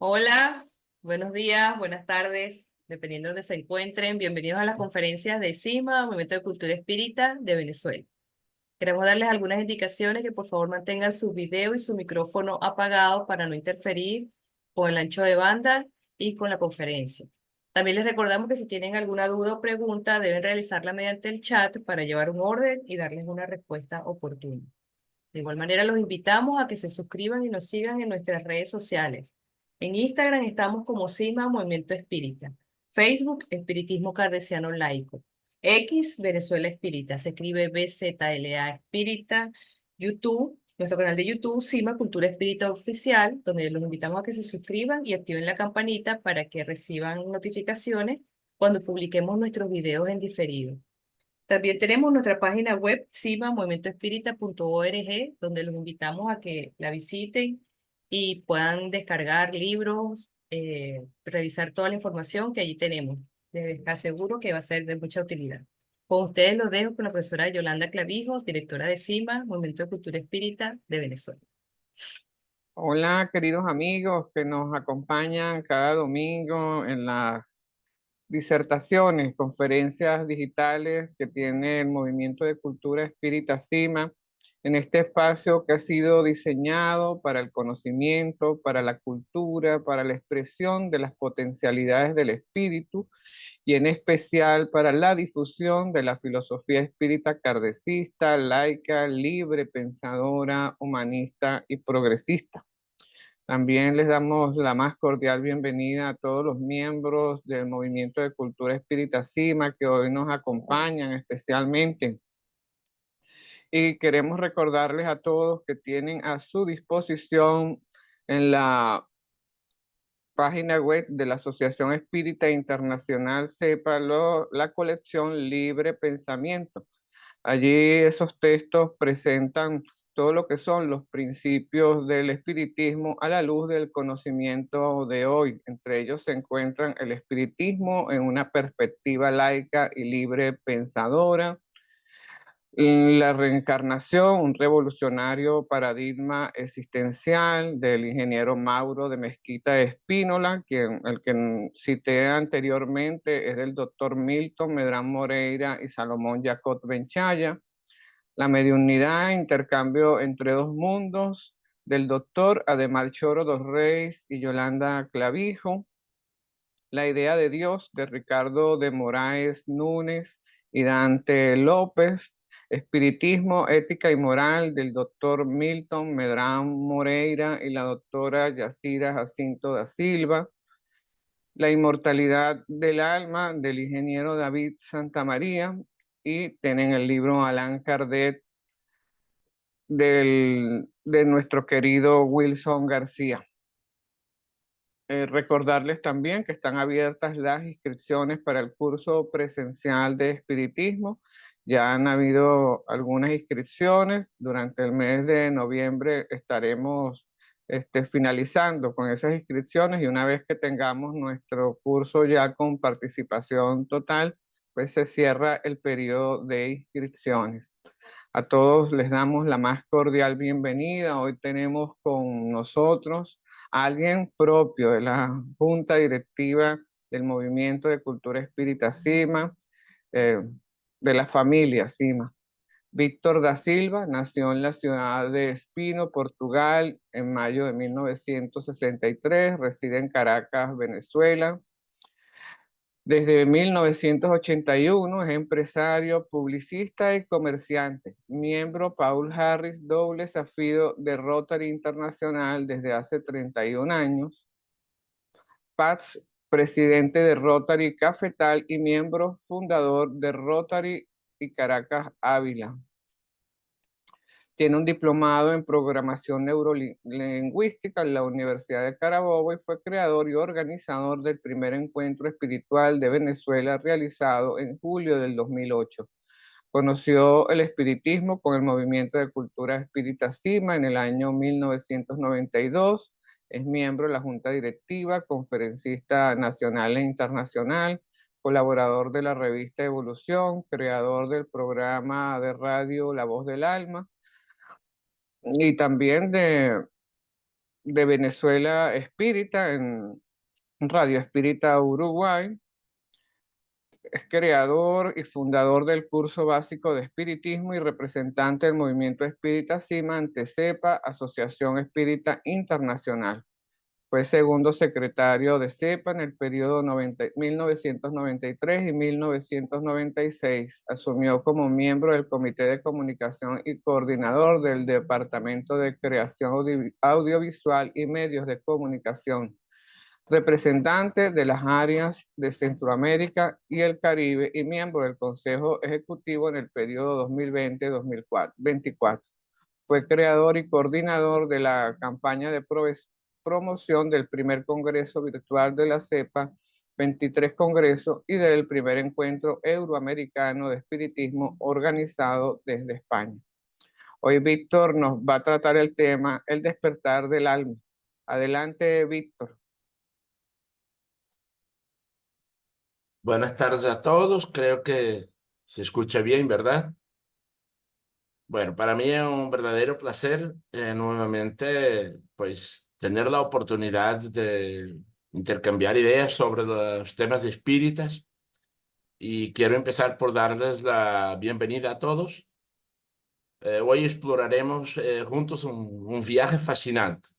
Hola, buenos días, buenas tardes, dependiendo de donde se encuentren. Bienvenidos a las conferencias de CIMA, Movimiento de Cultura Espírita de Venezuela. Queremos darles algunas indicaciones que por favor mantengan su video y su micrófono apagados para no interferir con el ancho de banda y con la conferencia. También les recordamos que si tienen alguna duda o pregunta deben realizarla mediante el chat para llevar un orden y darles una respuesta oportuna. De igual manera, los invitamos a que se suscriban y nos sigan en nuestras redes sociales. En Instagram estamos como CIMA Movimiento Espírita, Facebook Espiritismo Cardesiano Laico, X Venezuela Espírita, se escribe BZLA Espírita, YouTube, nuestro canal de YouTube CIMA Cultura Espírita Oficial, donde los invitamos a que se suscriban y activen la campanita para que reciban notificaciones cuando publiquemos nuestros videos en diferido. También tenemos nuestra página web cimamovimentoespírita.org, donde los invitamos a que la visiten y puedan descargar libros, revisar toda la información que allí tenemos. Les aseguro que va a ser de mucha utilidad. Con ustedes los dejo con la profesora Yolanda Clavijo, directora de CIMA, Movimiento de Cultura Espírita de Venezuela. Hola, queridos amigos que nos acompañan cada domingo en las disertaciones, conferencias digitales que tiene el Movimiento de Cultura Espírita CIMA, en este espacio que ha sido diseñado para el conocimiento, para la cultura, para la expresión de las potencialidades del espíritu y en especial para la difusión de la filosofía espírita kardecista, laica, libre, pensadora, humanista y progresista. También les damos la más cordial bienvenida a todos los miembros del Movimiento de Cultura Espírita CIMA que hoy nos acompañan especialmente. Y queremos recordarles a todos que tienen a su disposición en la página web de la Asociación Espírita Internacional CEPALO la colección Libre Pensamiento. Allí esos textos presentan todo lo que son los principios del espiritismo a la luz del conocimiento de hoy. Entre ellos se encuentran el espiritismo en una perspectiva laica y libre pensadora, la reencarnación, un revolucionario paradigma existencial del ingeniero Mauro de Mesquita Espínola, el que cité anteriormente es del doctor Milton Medrano Moreira y Salomón Jacob Benchaya. La mediunidad, intercambio entre dos mundos, del doctor Ademar Choro dos Reis y Yolanda Clavijo. La idea de Dios, de Ricardo de Moraes Núñez y Dante López. Espiritismo, ética y moral, del doctor Milton Medrano Moreira y la doctora Yacira Jacinto da Silva. La inmortalidad del alma, del ingeniero David Santamaría. Y tienen el libro Allan Kardec de nuestro querido Wilson García. Recordarles también que están abiertas las inscripciones para el curso presencial de espiritismo. Ya han habido algunas inscripciones. Durante el mes de noviembre estaremos finalizando con esas inscripciones y una vez que tengamos nuestro curso ya con participación total, pues se cierra el periodo de inscripciones. A todos les damos la más cordial bienvenida. Hoy tenemos con nosotros a alguien propio de la Junta Directiva del Movimiento de Cultura Espírita CIMA, de la familia CIMA. Víctor da Silva nació en la ciudad de Espino, Portugal, en mayo de 1963, reside en Caracas, Venezuela. Desde 1981 es empresario, publicista y comerciante, miembro Paul Harris Doble Desafío de Rotary Internacional desde hace 31 años, Paz, presidente de Rotary Cafetal y miembro fundador de Rotary y Caracas Ávila. Tiene un diplomado en programación neurolingüística en la Universidad de Carabobo y fue creador y organizador del primer encuentro espiritual de Venezuela realizado en julio del 2008. Conoció el espiritismo con el Movimiento de Cultura Espírita CIMA en el año 1992. Es miembro de la Junta Directiva, conferencista nacional e internacional, colaborador de la revista Evolución, creador del programa de radio La Voz del Alma, y también de Venezuela Espírita en Radio Espírita Uruguay. Es creador y fundador del curso básico de espiritismo y representante del movimiento espírita CIMA ante CEPA, Asociación Espírita Internacional. Fue segundo secretario de CEPA en el periodo 1993 y 1996. Asumió como miembro del Comité de Comunicación y coordinador del Departamento de Creación Audiovisual y Medios de Comunicación, representante de las áreas de Centroamérica y el Caribe y miembro del Consejo Ejecutivo en el periodo 2020-2024. Fue creador y coordinador de la campaña de promoción del primer Congreso Virtual de la CEPA, 23 Congresos y del primer Encuentro Euroamericano de Espiritismo organizado desde España. Hoy Víctor nos va a tratar el tema El despertar del alma. Adelante, Víctor. Buenas tardes a todos, creo que se escucha bien, ¿verdad? Bueno, para mí es un verdadero placer nuevamente pues tener la oportunidad de intercambiar ideas sobre los temas espíritas y quiero empezar por darles la bienvenida a todos. Hoy exploraremos juntos un viaje fascinante,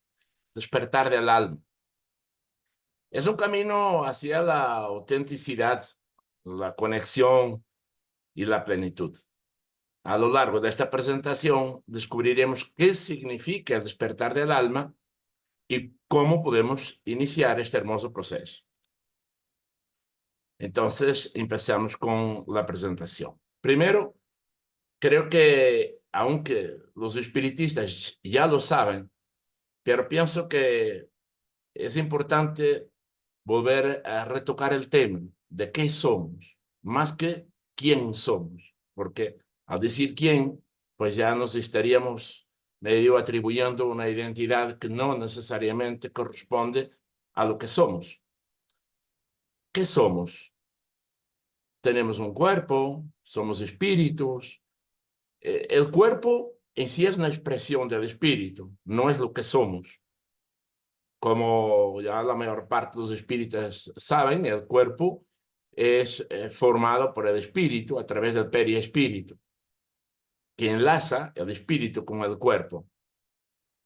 despertar del alma. Es un camino hacia la autenticidad, la conexión y la plenitud. A lo largo de esta presentación descubriremos qué significa el despertar del alma y cómo podemos iniciar este hermoso proceso. Entonces, empezamos con la presentación. Primero, creo que, aunque los espiritistas ya lo saben, pero pienso que es importante volver a retocar el tema de qué somos, más que quién somos, porque al decir quién, pues ya nos estaríamos medio atribuyendo una identidad que no necesariamente corresponde a lo que somos. ¿Qué somos? Tenemos un cuerpo, somos espíritus. El cuerpo en sí es una expresión del espíritu, no es lo que somos. Como ya la mayor parte de los espíritas saben, el cuerpo es formado por el espíritu a través del periespíritu, que enlaza el espíritu con el cuerpo.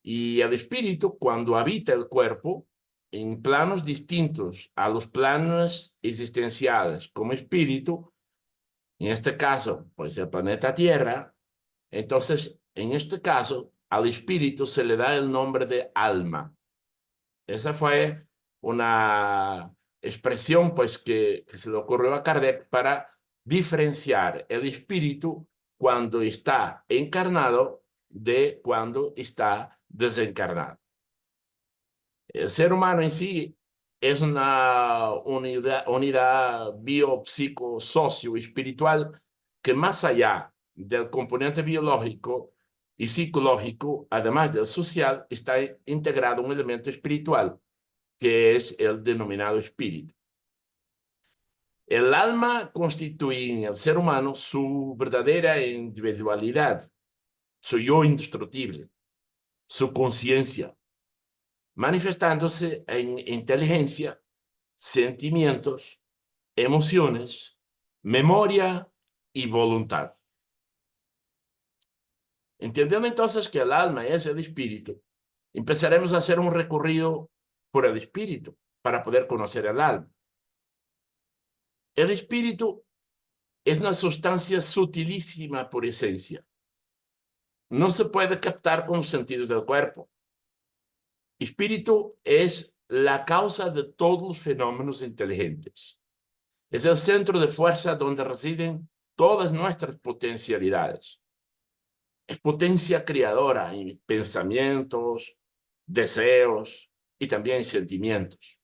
Y el espíritu, cuando habita el cuerpo, en planos distintos a los planos existenciales como espíritu, en este caso, pues el planeta Tierra, entonces, en este caso, al espíritu se le da el nombre de alma. Esa fue una expresión pues, que se le ocurrió a Kardec para diferenciar el espíritu cuando está encarnado de cuando está desencarnado. El ser humano en sí es una unidad biopsico-socio-espiritual que más allá del componente biológico y psicológico, además del social, está integrado un elemento espiritual, que es el denominado espíritu. El alma constituye en el ser humano su verdadera individualidad, su yo indestructible, su conciencia, manifestándose en inteligencia, sentimientos, emociones, memoria y voluntad. Entendiendo entonces que el alma es el espíritu, empezaremos a hacer un recorrido por el espíritu para poder conocer el alma. El espíritu es una sustancia sutilísima por esencia. No se puede captar con los sentidos del cuerpo. Espíritu es la causa de todos los fenómenos inteligentes. Es el centro de fuerza donde residen todas nuestras potencialidades. Es potencia creadora en pensamientos, deseos y también sentimientos.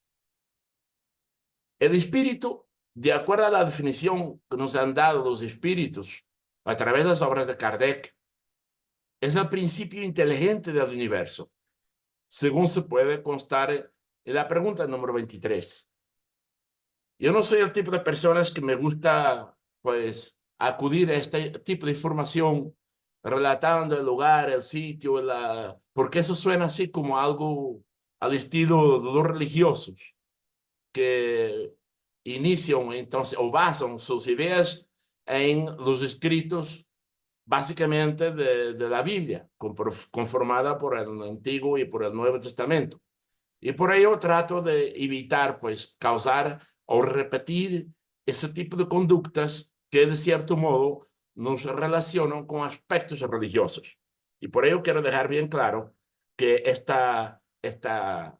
El espíritu, de acuerdo a la definición que nos han dado los espíritus a través de las obras de Kardec, es el principio inteligente del universo, según se puede constar en la pregunta número 23. Yo no soy el tipo de personas que me gusta, pues, acudir a este tipo de información relatando el lugar, el sitio, porque eso suena así como algo al estilo de los religiosos que inician entonces o basan sus ideas en los escritos básicamente de la Biblia, conformada por el Antiguo y por el Nuevo Testamento. Y por ello trato de evitar, pues, causar o repetir ese tipo de conductas que, de cierto modo, nos relacionan con aspectos religiosos. Y por ello quiero dejar bien claro que esta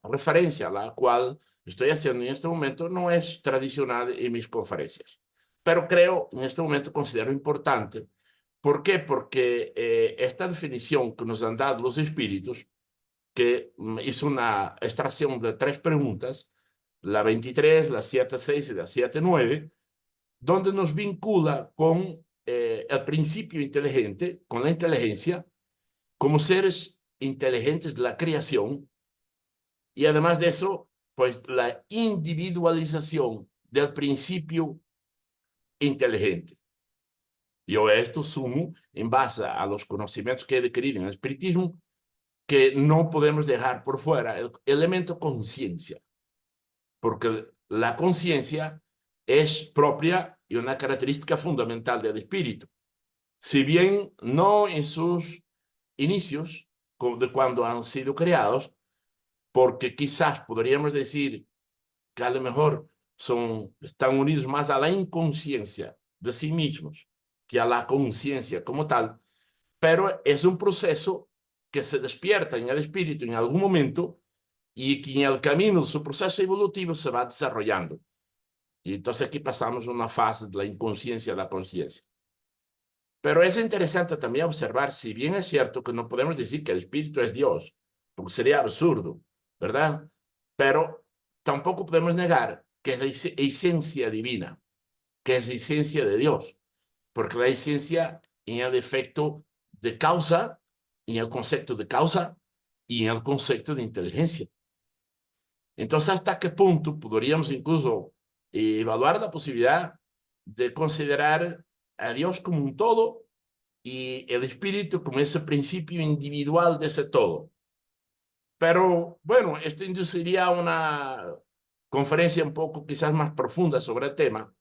referencia a la cual estoy haciendo en este momento no es tradicional en mis conferencias. Pero creo, en este momento considero importante. ¿Por qué? Porque esta definición que nos han dado los espíritus, que hizo una extracción de 3 preguntas, la 23, la 7.6 y la 7.9, donde nos vincula con el principio inteligente, con la inteligencia, como seres inteligentes de la creación, y además de eso, pues la individualización del principio inteligente. Yo esto sumo en base a los conocimientos que he adquirido en el espiritismo, que no podemos dejar por fuera el elemento conciencia, porque la conciencia es propia y una característica fundamental del espíritu. Si bien no en sus inicios, de cuando han sido creados, porque quizás podríamos decir que a lo mejor están unidos más a la inconsciencia de sí mismos que a la conciencia como tal, pero es un proceso que se despierta en el espíritu en algún momento y que en el camino de su proceso evolutivo se va desarrollando. Y entonces aquí pasamos a una fase de la inconsciencia a la conciencia. Pero es interesante también observar, si bien es cierto que no podemos decir que el espíritu es Dios, porque sería absurdo, ¿verdad? Pero tampoco podemos negar que es la esencia divina, que es la esencia de Dios, porque la esencia en el efecto de causa, en el concepto de causa y en el concepto de inteligencia. Entonces, ¿hasta qué punto podríamos incluso evaluar la posibilidad de considerar a Dios como un todo y el espíritu como ese principio individual de ese todo? Pero bueno, esto induciría a una conferencia un poco quizás más profunda sobre el tema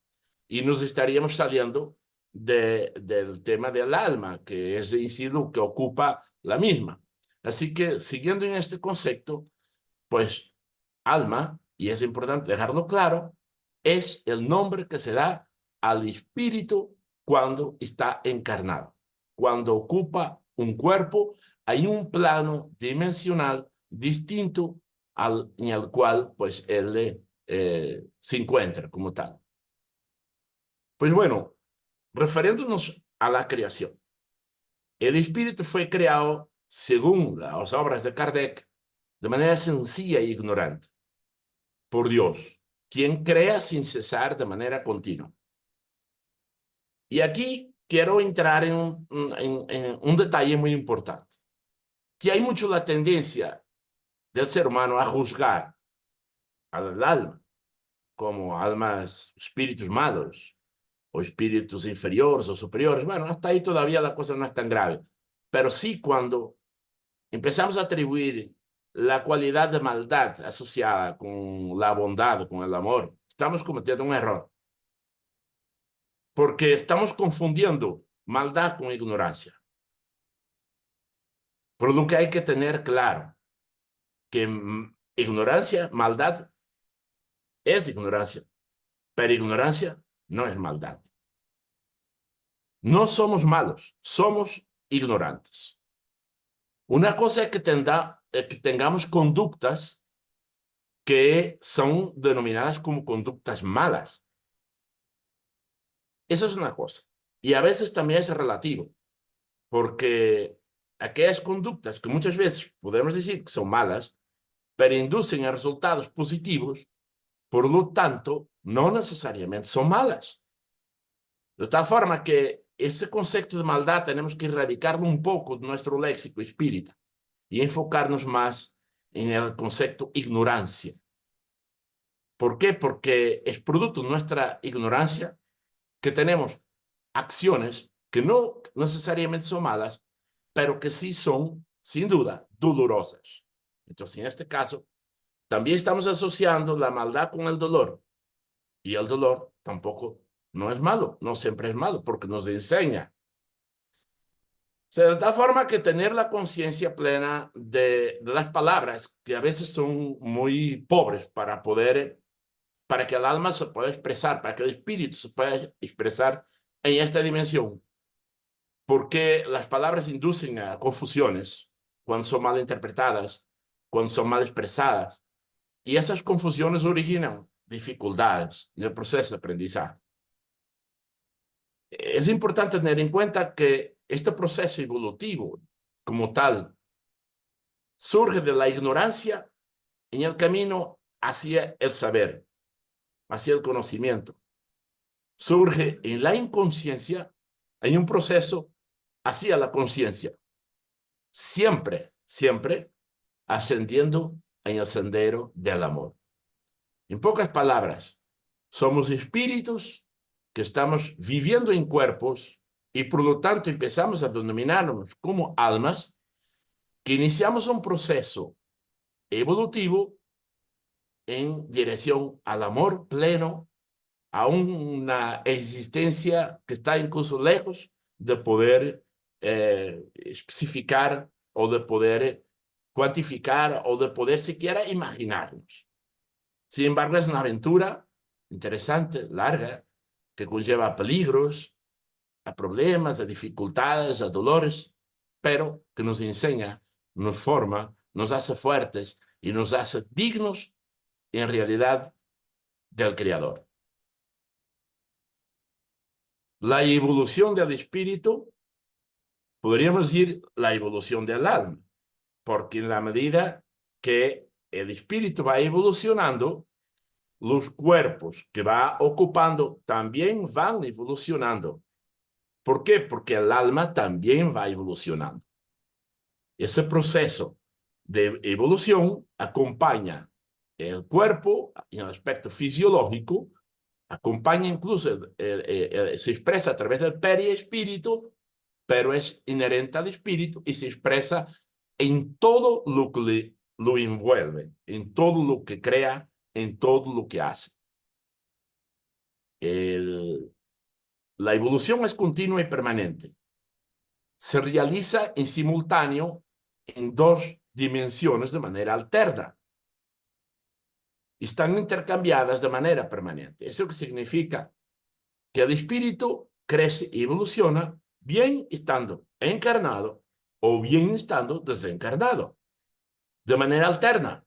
y nos estaríamos saliendo del tema del alma, que es en sí lo que ocupa la misma. Así que siguiendo en este concepto, pues alma, y es importante dejarlo claro, es el nombre que se da al espíritu cuando está encarnado, cuando ocupa un cuerpo hay un plano dimensional distinto en el cual pues él se encuentra como tal. Pues bueno, refiriéndonos a la creación, el espíritu fue creado, según las obras de Kardec, de manera sencilla e ignorante, por Dios, quien crea sin cesar de manera continua. Y aquí quiero entrar en un detalle muy importante, que hay mucho la tendencia del ser humano a juzgar al alma como almas, espíritus malos, o espíritus inferiores o superiores. Bueno, hasta ahí todavía la cosa no es tan grave. Pero sí cuando empezamos a atribuir la cualidad de maldad asociada con la bondad, con el amor, estamos cometiendo un error. Porque estamos confundiendo maldad con ignorancia. Por lo que hay que tener claro que ignorancia, maldad es ignorancia, pero ignorancia no es maldad. No somos malos, somos ignorantes. Una cosa es que tengamos conductas que son denominadas como conductas malas. Eso es una cosa. Y a veces también es relativo, porque aquellas conductas que muchas veces podemos decir que son malas, pero inducen a resultados positivos, por lo tanto, no necesariamente son malas. De tal forma que ese concepto de maldad tenemos que erradicarlo un poco de nuestro léxico espírita y enfocarnos más en el concepto ignorancia. ¿Por qué? Porque es producto de nuestra ignorancia que tenemos acciones que no necesariamente son malas, pero que sí son, sin duda, dolorosas. Entonces, en este caso, también estamos asociando la maldad con el dolor. Y el dolor tampoco no es malo, no siempre es malo, porque nos enseña. O sea, de tal forma que tener la conciencia plena de las palabras, que a veces son muy pobres para que el alma se pueda expresar, para que el espíritu se pueda expresar en esta dimensión. Porque las palabras inducen a confusiones cuando son mal interpretadas, cuando son mal expresadas. Y esas confusiones originan dificultades en el proceso de aprendizaje. Es importante tener en cuenta que este proceso evolutivo, como tal, surge de la ignorancia en el camino hacia el saber, hacia el conocimiento. Surge en la inconsciencia, en un proceso hacia la conciencia. Siempre, siempre ascendiendo en el sendero del amor. En pocas palabras, somos espíritus que estamos viviendo en cuerpos y por lo tanto empezamos a denominarnos como almas, que iniciamos un proceso evolutivo en dirección al amor pleno, a una existencia que está incluso lejos de poder especificar o de poder cuantificar o de poder siquiera imaginarnos. Sin embargo, es una aventura interesante, larga, que conlleva peligros, a problemas, a dificultades, a dolores, pero que nos enseña, nos forma, nos hace fuertes y nos hace dignos en realidad del Creador. La evolución del espíritu, podríamos decir la evolución del alma, porque en la medida que el espíritu va evolucionando, los cuerpos que va ocupando también van evolucionando. ¿Por qué? Porque el alma también va evolucionando. Ese proceso de evolución acompaña el cuerpo en el aspecto fisiológico, acompaña incluso, se expresa a través del periespíritu, pero es inherente al espíritu y se expresa en todo lo que lo envuelve, en todo lo que crea, en todo lo que hace. La evolución es continua y permanente. Se realiza en simultáneo en dos dimensiones de manera alterna. Están intercambiadas de manera permanente. ¿Eso qué significa? Que el espíritu crece y evoluciona bien estando encarnado o bien estando desencarnado. De manera alterna.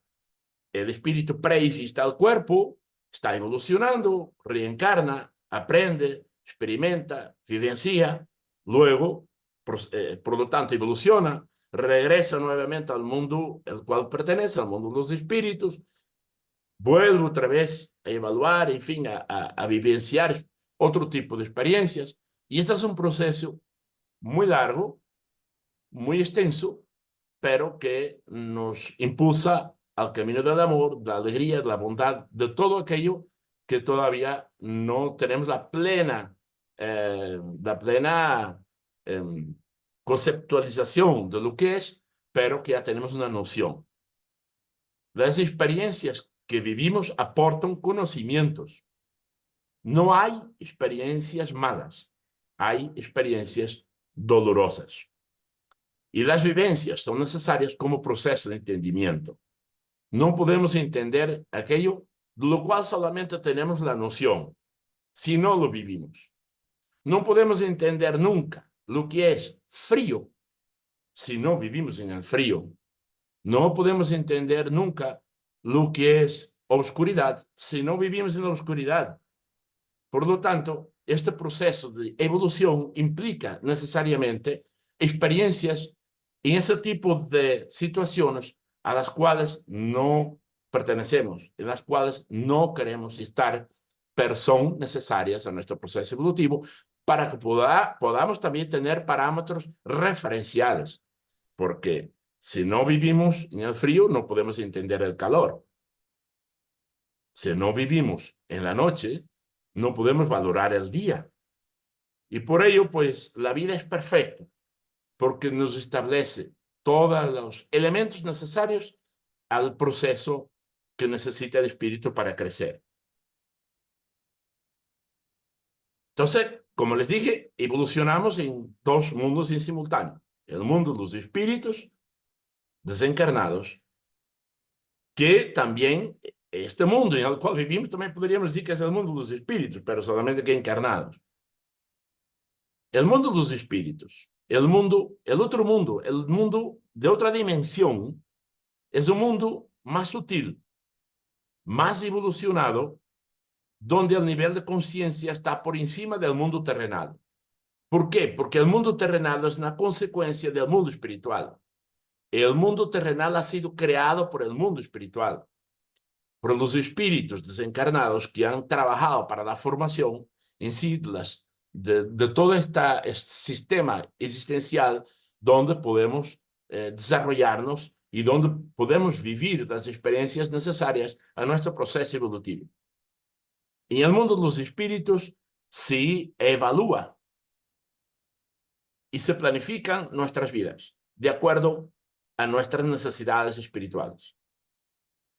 El espíritu preexiste al cuerpo, está evolucionando, reencarna, aprende, experimenta, vivencia, luego, por lo tanto, evoluciona, regresa nuevamente al mundo al cual pertenece, al mundo de los espíritus, vuelve otra vez a evaluar, en fin, a vivenciar otro tipo de experiencias. Y este es un proceso muy largo, muy extenso, pero que nos impulsa al camino del amor, de la alegría, de la bondad, de todo aquello que todavía no tenemos la plena conceptualización de lo que es, pero que ya tenemos una noción. Las experiencias que vivimos aportan conocimientos. No hay experiencias malas, hay experiencias dolorosas. Y las vivencias son necesarias como proceso de entendimiento. No podemos entender aquello de lo cual solamente tenemos la noción, si no lo vivimos. No podemos entender nunca lo que es frío si no vivimos en el frío. No podemos entender nunca lo que es oscuridad si no vivimos en la oscuridad. Por lo tanto, este proceso de evolución implica necesariamente experiencias en ese tipo de situaciones a las cuales no pertenecemos, en las cuales no queremos estar, pero son necesarias a nuestro proceso evolutivo para que podamos también tener parámetros referenciales, porque si no vivimos en el frío, no podemos entender el calor. Si no vivimos en la noche, no podemos valorar el día. Y por ello, pues, la vida es perfecta. porque nos establece todos los elementos necesarios al proceso que necesita el espíritu para crecer. Entonces, como les dije, evolucionamos en dos mundos en simultáneo. El mundo de los espíritus desencarnados, que también este mundo en el cual vivimos también podríamos decir que es el mundo de los espíritus, pero solamente que encarnados. El mundo de los espíritus, el otro mundo, el mundo de otra dimensión, es un mundo más sutil, más evolucionado, donde el nivel de conciencia está por encima del mundo terrenal. ¿Por qué? Porque el mundo terrenal es una consecuencia del mundo espiritual. El mundo terrenal ha sido creado por el mundo espiritual, por los espíritus desencarnados que han trabajado para la formación en sí de todo este sistema existencial donde podemos desarrollarnos y donde podemos vivir las experiencias necesarias a nuestro proceso evolutivo. En el mundo de los espíritus se evalúa y se planifican nuestras vidas de acuerdo a nuestras necesidades espirituales.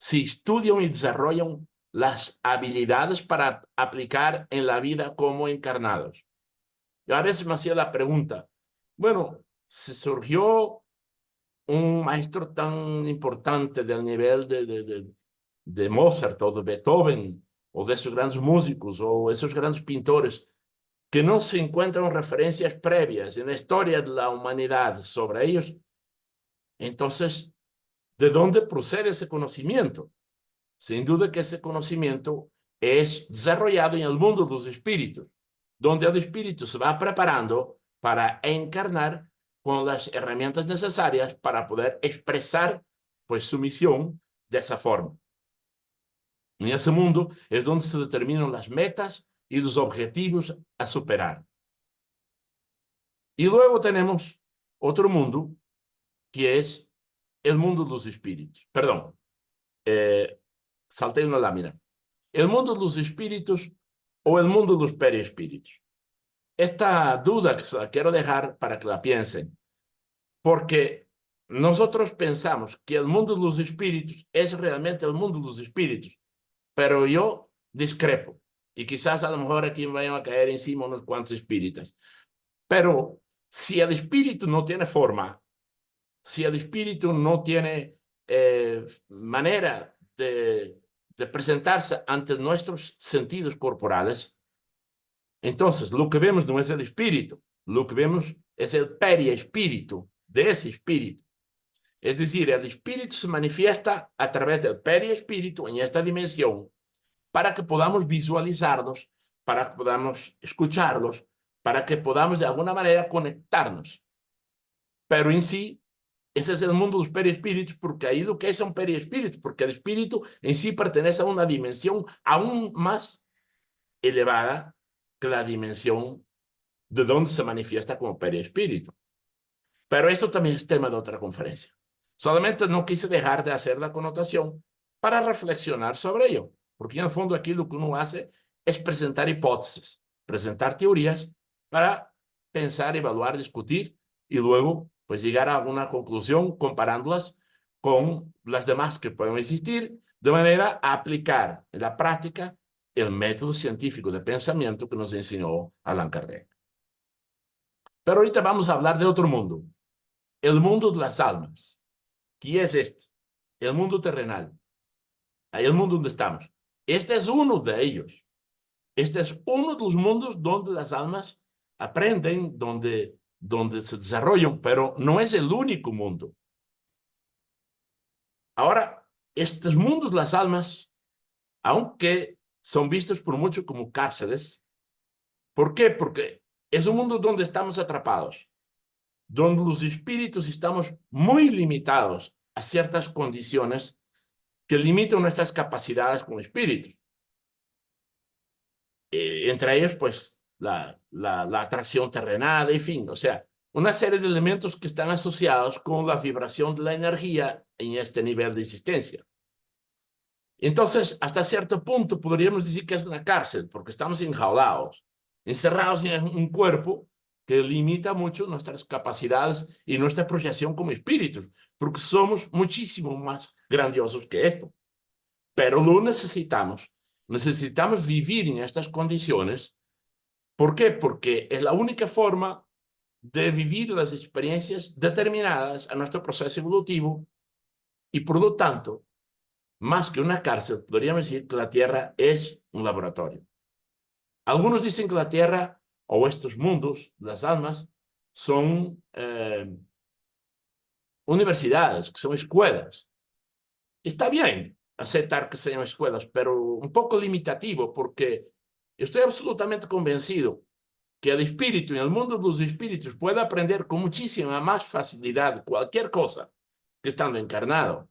Se estudian y desarrollan las habilidades para aplicar en la vida como encarnados. Yo a veces me hacía la pregunta, bueno, si surgió un maestro tan importante del nivel de Mozart o de Beethoven o de esos grandes músicos o esos grandes pintores, que no se encuentran referencias previas en la historia de la humanidad sobre ellos, entonces, ¿de dónde procede ese conocimiento? Sin duda que ese conocimiento es desarrollado en el mundo de los espíritus, donde el espíritu se va preparando para encarnar con las herramientas necesarias para poder expresar pues, su misión de esa forma. En ese mundo es donde se determinan las metas y los objetivos a superar. Y luego tenemos otro mundo, que es el mundo de los espíritus. Perdón, salté una lámina. El mundo de los espíritus o el mundo de los periespíritus. Esta duda que se la quiero dejar para que la piensen, porque nosotros pensamos que el mundo de los espíritus es realmente el mundo de los espíritus, pero yo discrepo. Y quizás a lo mejor aquí me vayan a caer encima unos cuantos espíritas. Pero si el espíritu no tiene forma, si el espíritu no tiene manera de presentarse ante nuestros sentidos corporales, entonces lo que vemos no es el espíritu, lo que vemos es el periespíritu de ese espíritu. Es decir, el espíritu se manifiesta a través del periespíritu en esta dimensión para que podamos visualizarlos, para que podamos escucharlos, para que podamos de alguna manera conectarnos. Pero en sí, ese es el mundo de los periespíritus, porque ahí lo que es un periespíritu, porque el espíritu en sí pertenece a una dimensión aún más elevada que la dimensión de donde se manifiesta como periespíritu. Pero esto también es tema de otra conferencia. Solamente no quise dejar de hacer la connotación para reflexionar sobre ello, porque en el fondo aquí lo que uno hace es presentar hipótesis, presentar teorías para pensar, evaluar, discutir y luego pues llegar a una conclusión comparándolas con las demás que pueden existir, de manera a aplicar en la práctica el método científico de pensamiento que nos enseñó Allan Kardec. Pero ahorita vamos a hablar de otro mundo, el mundo de las almas. ¿Qué es este? El mundo terrenal. Ahí el mundo donde estamos. Este es uno de ellos. Este es uno de los mundos donde las almas aprenden, donde se desarrollan, pero no es el único mundo. Ahora, estos mundos de las almas, aunque son vistos por muchos como cárceles, ¿por qué? Porque es un mundo donde estamos atrapados, donde los espíritus estamos muy limitados a ciertas condiciones que limitan nuestras capacidades como espíritus. Entre ellos, pues, la atracción terrenal, en fin, o sea, una serie de elementos que están asociados con la vibración de la energía en este nivel de existencia. Entonces, hasta cierto punto podríamos decir que es una cárcel, porque estamos enjaulados, encerrados en un cuerpo que limita mucho nuestras capacidades y nuestra proyección como espíritus, porque somos muchísimo más grandiosos que esto. Pero lo necesitamos. Necesitamos vivir en estas condiciones. ¿Por qué? Porque es la única forma de vivir las experiencias determinadas a nuestro proceso evolutivo y, por lo tanto, más que una cárcel, podríamos decir que la Tierra es un laboratorio. Algunos dicen que la Tierra o estos mundos, las almas, son universidades, que son escuelas. Está bien aceptar que sean escuelas, pero un poco limitativo, porque estoy absolutamente convencido que el espíritu en el mundo de los espíritus puede aprender con muchísima más facilidad cualquier cosa que estando encarnado.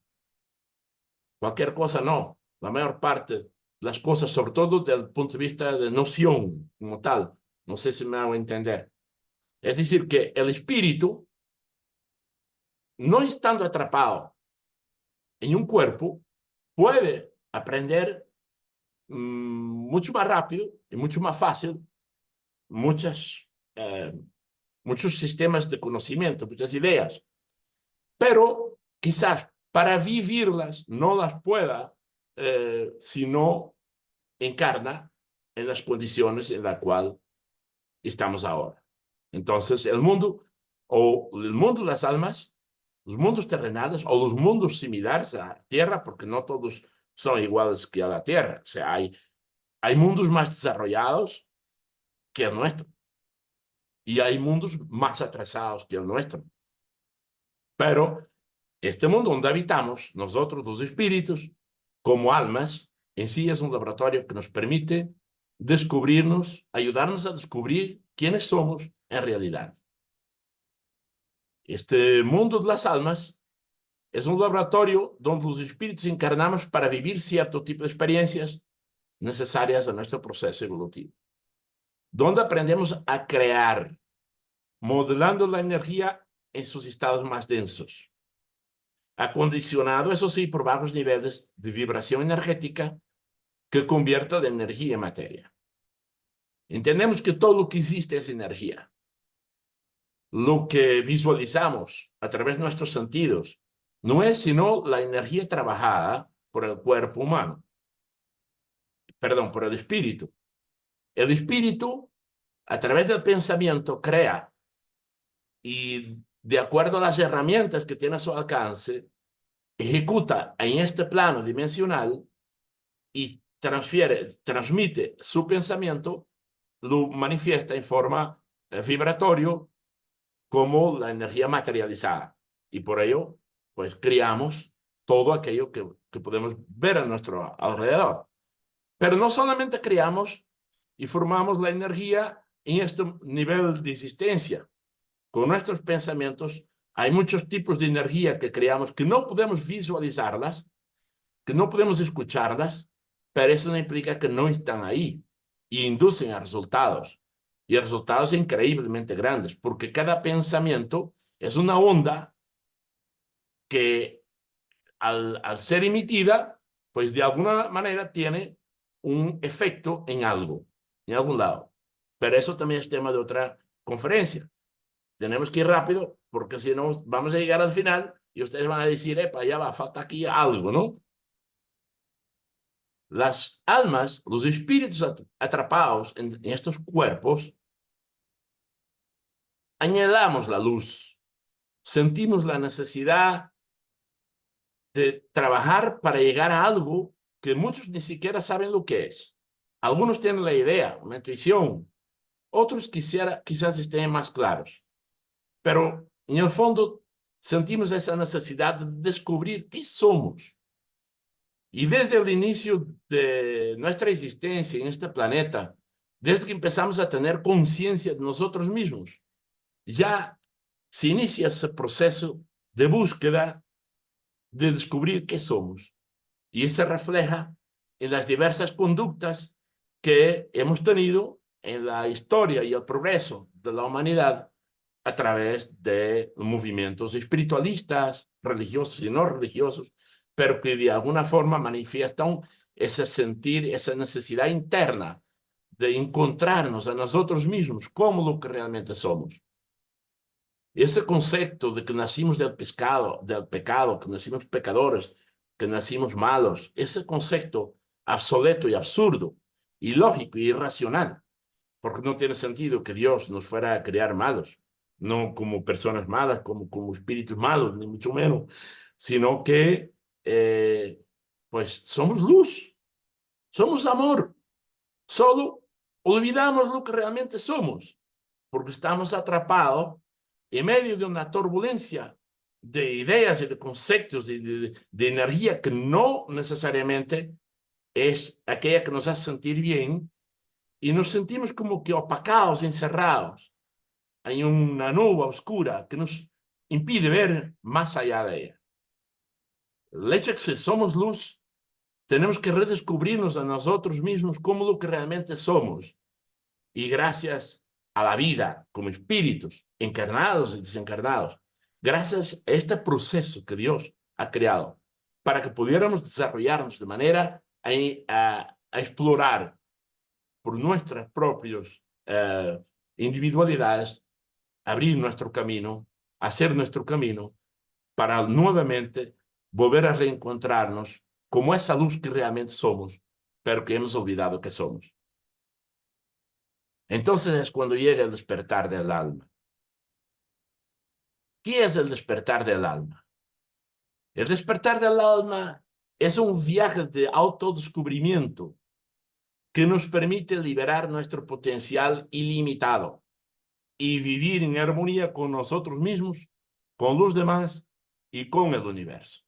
Cualquier cosa no, la mayor parte, las cosas, sobre todo desde el punto de vista de noción como tal. No sé si me hago entender. Es decir, que el espíritu, no estando atrapado en un cuerpo, puede aprender mucho más rápido y mucho más fácil muchos sistemas de conocimiento, muchas ideas, pero quizás para vivirlas no las pueda si no encarna en las condiciones en las cuales estamos ahora. Entonces, el mundo, o el mundo de las almas, los mundos terrenales, o los mundos similares a la Tierra, porque no todos son iguales que a la Tierra. O sea, hay mundos más desarrollados que el nuestro. Y hay mundos más atrasados que el nuestro. Pero este mundo donde habitamos, nosotros los espíritus, como almas, en sí es un laboratorio que nos permite descubrirnos, ayudarnos a descubrir quiénes somos en realidad. Este mundo de las almas es un laboratorio donde los espíritus encarnamos para vivir cierto tipo de experiencias necesarias a nuestro proceso evolutivo, donde aprendemos a crear, modelando la energía en sus estados más densos, acondicionado, eso sí, por bajos niveles de vibración energética que convierta la energía en materia. Entendemos que todo lo que existe es energía. Lo que visualizamos a través de nuestros sentidos no es sino la energía trabajada por el cuerpo humano. Perdón, por el espíritu. El espíritu, a través del pensamiento, crea y, de acuerdo a las herramientas que tiene a su alcance, ejecuta en este plano dimensional y transmite su pensamiento, lo manifiesta en forma vibratorio como la energía materializada. Y por ello, pues creamos todo aquello que podemos ver a nuestro alrededor. Pero no solamente creamos y formamos la energía en este nivel de existencia. Con nuestros pensamientos hay muchos tipos de energía que creamos que no podemos visualizarlas, que no podemos escucharlas, pero eso no implica que no están ahí y inducen a resultados. Y a resultados increíblemente grandes, porque cada pensamiento es una onda que al ser emitida, pues de alguna manera tiene un efecto en algo, en algún lado. Pero eso también es tema de otra conferencia. Tenemos que ir rápido, porque si no vamos a llegar al final y ustedes van a decir, epa, ya va, falta aquí algo, ¿no? Las almas, los espíritus atrapados en estos cuerpos, añadamos la luz, sentimos la necesidad de trabajar para llegar a algo que muchos ni siquiera saben lo que es. Algunos tienen la idea, una intuición, otros quizás estén más claros, pero en el fondo sentimos esa necesidad de descubrir qué somos. Y desde el inicio de nuestra existencia en este planeta, desde que empezamos a tener conciencia de nosotros mismos, ya se inicia ese proceso de búsqueda de descubrir qué somos. Y se refleja en las diversas conductas que hemos tenido en la historia y el progreso de la humanidad a través de movimientos espiritualistas, religiosos y no religiosos, pero que de alguna forma manifiestan ese sentir, esa necesidad interna de encontrarnos a nosotros mismos como lo que realmente somos. Ese concepto de que nacimos del pecado, que nacimos pecadores, que nacimos malos, ese concepto obsoleto y absurdo, ilógico y irracional, porque no tiene sentido que Dios nos fuera a crear malos, no como personas malas, como espíritus malos, ni mucho menos, sino que pues somos luz, somos amor, solo olvidamos lo que realmente somos, porque estamos atrapados en medio de una turbulencia de ideas y de conceptos, de energía que no necesariamente es aquella que nos hace sentir bien, y nos sentimos como que opacados, encerrados en una nube oscura que nos impide ver más allá de ella. El hecho es que somos luz, tenemos que redescubrirnos a nosotros mismos como lo que realmente somos. Y gracias a la vida como espíritus encarnados y desencarnados, gracias a este proceso que Dios ha creado para que pudiéramos desarrollarnos de manera a explorar por nuestras propias individualidades, abrir nuestro camino, hacer nuestro camino para nuevamente volver a reencontrarnos como esa luz que realmente somos, pero que hemos olvidado que somos. Entonces es cuando llega el despertar del alma. ¿Qué es el despertar del alma? El despertar del alma es un viaje de autodescubrimiento que nos permite liberar nuestro potencial ilimitado y vivir en armonía con nosotros mismos, con los demás y con el universo.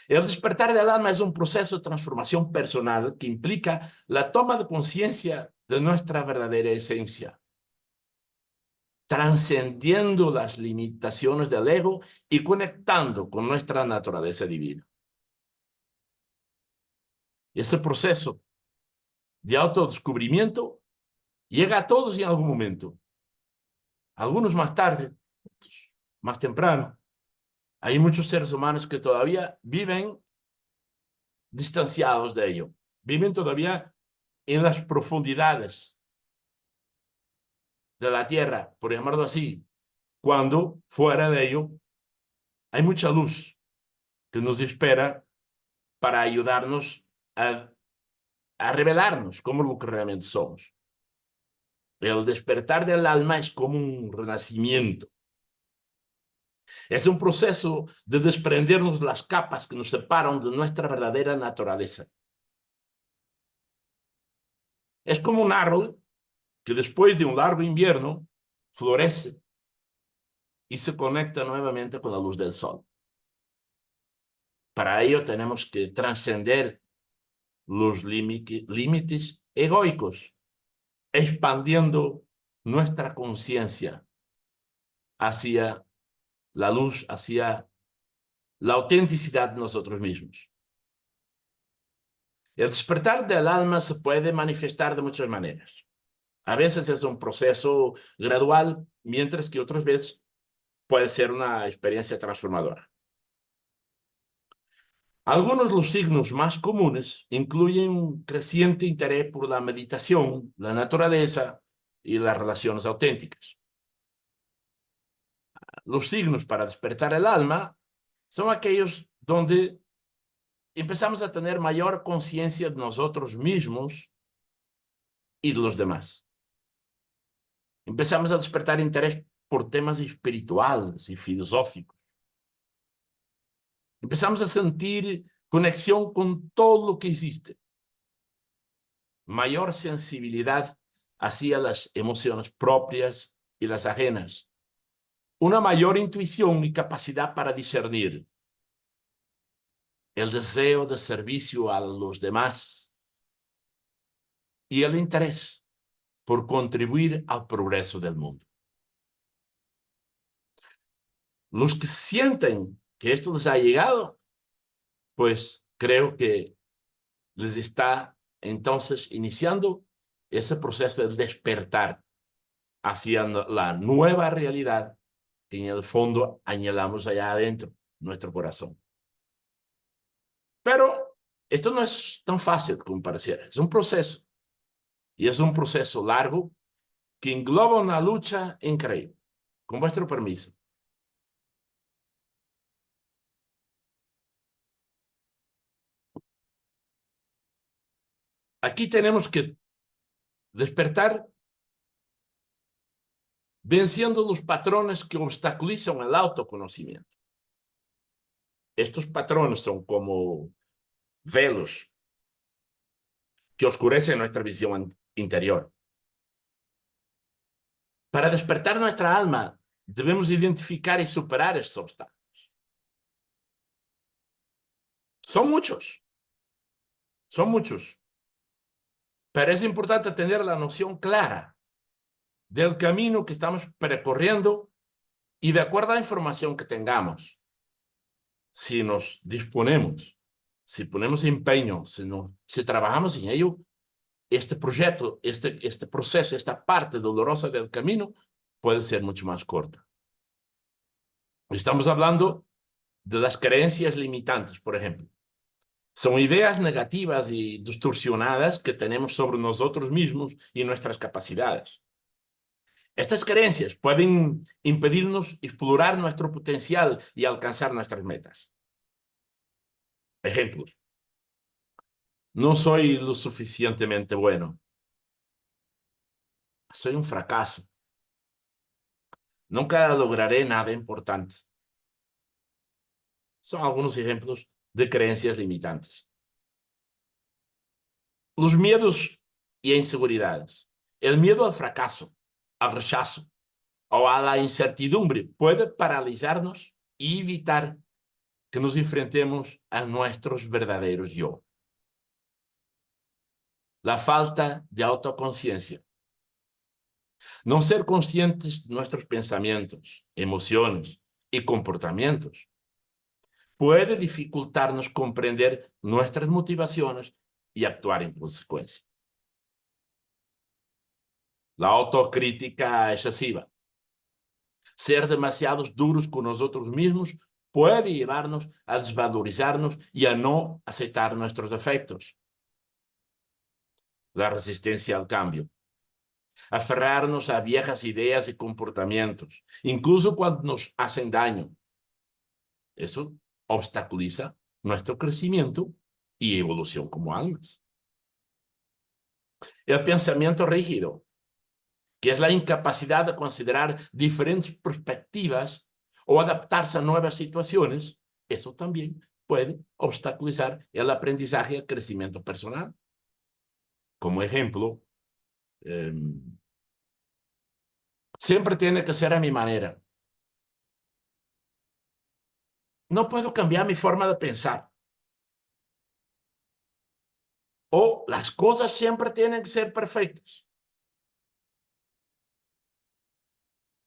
El despertar del alma es un proceso de transformación personal que implica la toma de conciencia de nuestra verdadera esencia, trascendiendo las limitaciones del ego y conectando con nuestra naturaleza divina. Ese proceso de autodescubrimiento llega a todos en algún momento, algunos más tarde, otros más temprano. Hay muchos seres humanos que todavía viven distanciados de ello, viven todavía en las profundidades de la tierra, por llamarlo así, cuando fuera de ello hay mucha luz que nos espera para ayudarnos a revelarnos como lo que realmente somos. El despertar del alma es como un renacimiento. Es un proceso de desprendernos las capas que nos separan de nuestra verdadera naturaleza. Es como un árbol que después de un largo invierno florece y se conecta nuevamente con la luz del sol. Para ello tenemos que trascender los límites egoicos, expandiendo nuestra conciencia hacia la luz, hacia la autenticidad de nosotros mismos. El despertar del alma se puede manifestar de muchas maneras. A veces es un proceso gradual, mientras que otras veces puede ser una experiencia transformadora. Algunos de los signos más comunes incluyen un creciente interés por la meditación, la naturaleza y las relaciones auténticas. Los signos para despertar el alma son aquellos donde empezamos a tener mayor conciencia de nosotros mismos y de los demás. Empezamos a despertar interés por temas espirituales y filosóficos. Empezamos a sentir conexión con todo lo que existe. Mayor sensibilidad hacia las emociones propias y las ajenas. Una mayor intuición y capacidad para discernir. El deseo de servicio a los demás. Y el interés por contribuir al progreso del mundo. Los que sienten que esto les ha llegado, pues creo que les está entonces iniciando ese proceso de despertar hacia la nueva realidad que en el fondo anhelamos allá adentro, nuestro corazón. Pero esto no es tan fácil como pareciera, es un proceso. Y es un proceso largo que engloba una lucha increíble. Con vuestro permiso. Aquí tenemos que despertar venciendo los patrones que obstaculizan el autoconocimiento. Estos patrones son como velos que oscurecen nuestra visión interior. Para despertar nuestra alma, debemos identificar y superar estos obstáculos. Son muchos, pero es importante tener la noción clara del camino que estamos recorriendo y de acuerdo a la información que tengamos. Si nos disponemos, si ponemos empeño, si trabajamos en ello, este proyecto, este proceso, esta parte dolorosa del camino puede ser mucho más corta. Estamos hablando de las creencias limitantes, por ejemplo. Son ideas negativas y distorsionadas que tenemos sobre nosotros mismos y nuestras capacidades. Estas creencias pueden impedirnos explorar nuestro potencial y alcanzar nuestras metas. Ejemplos. No soy lo suficientemente bueno. Soy un fracaso. Nunca lograré nada importante. Son algunos ejemplos de creencias limitantes. Los miedos y inseguridades. El miedo al fracaso, al rechazo o a la incertidumbre puede paralizarnos y evitar que nos enfrentemos a nuestros verdaderos yo. La falta de autoconciencia. No ser conscientes de nuestros pensamientos, emociones y comportamientos puede dificultarnos comprender nuestras motivaciones y actuar en consecuencia. La autocrítica excesiva. Ser demasiados duros con nosotros mismos puede llevarnos a desvalorizarnos y a no aceptar nuestros defectos. La resistencia al cambio. Aferrarnos a viejas ideas y comportamientos, incluso cuando nos hacen daño. Eso obstaculiza nuestro crecimiento y evolución como almas. El pensamiento rígido, que es la incapacidad de considerar diferentes perspectivas o adaptarse a nuevas situaciones, eso también puede obstaculizar el aprendizaje y el crecimiento personal. Como ejemplo, siempre tiene que ser a mi manera. No puedo cambiar mi forma de pensar. O las cosas siempre tienen que ser perfectas.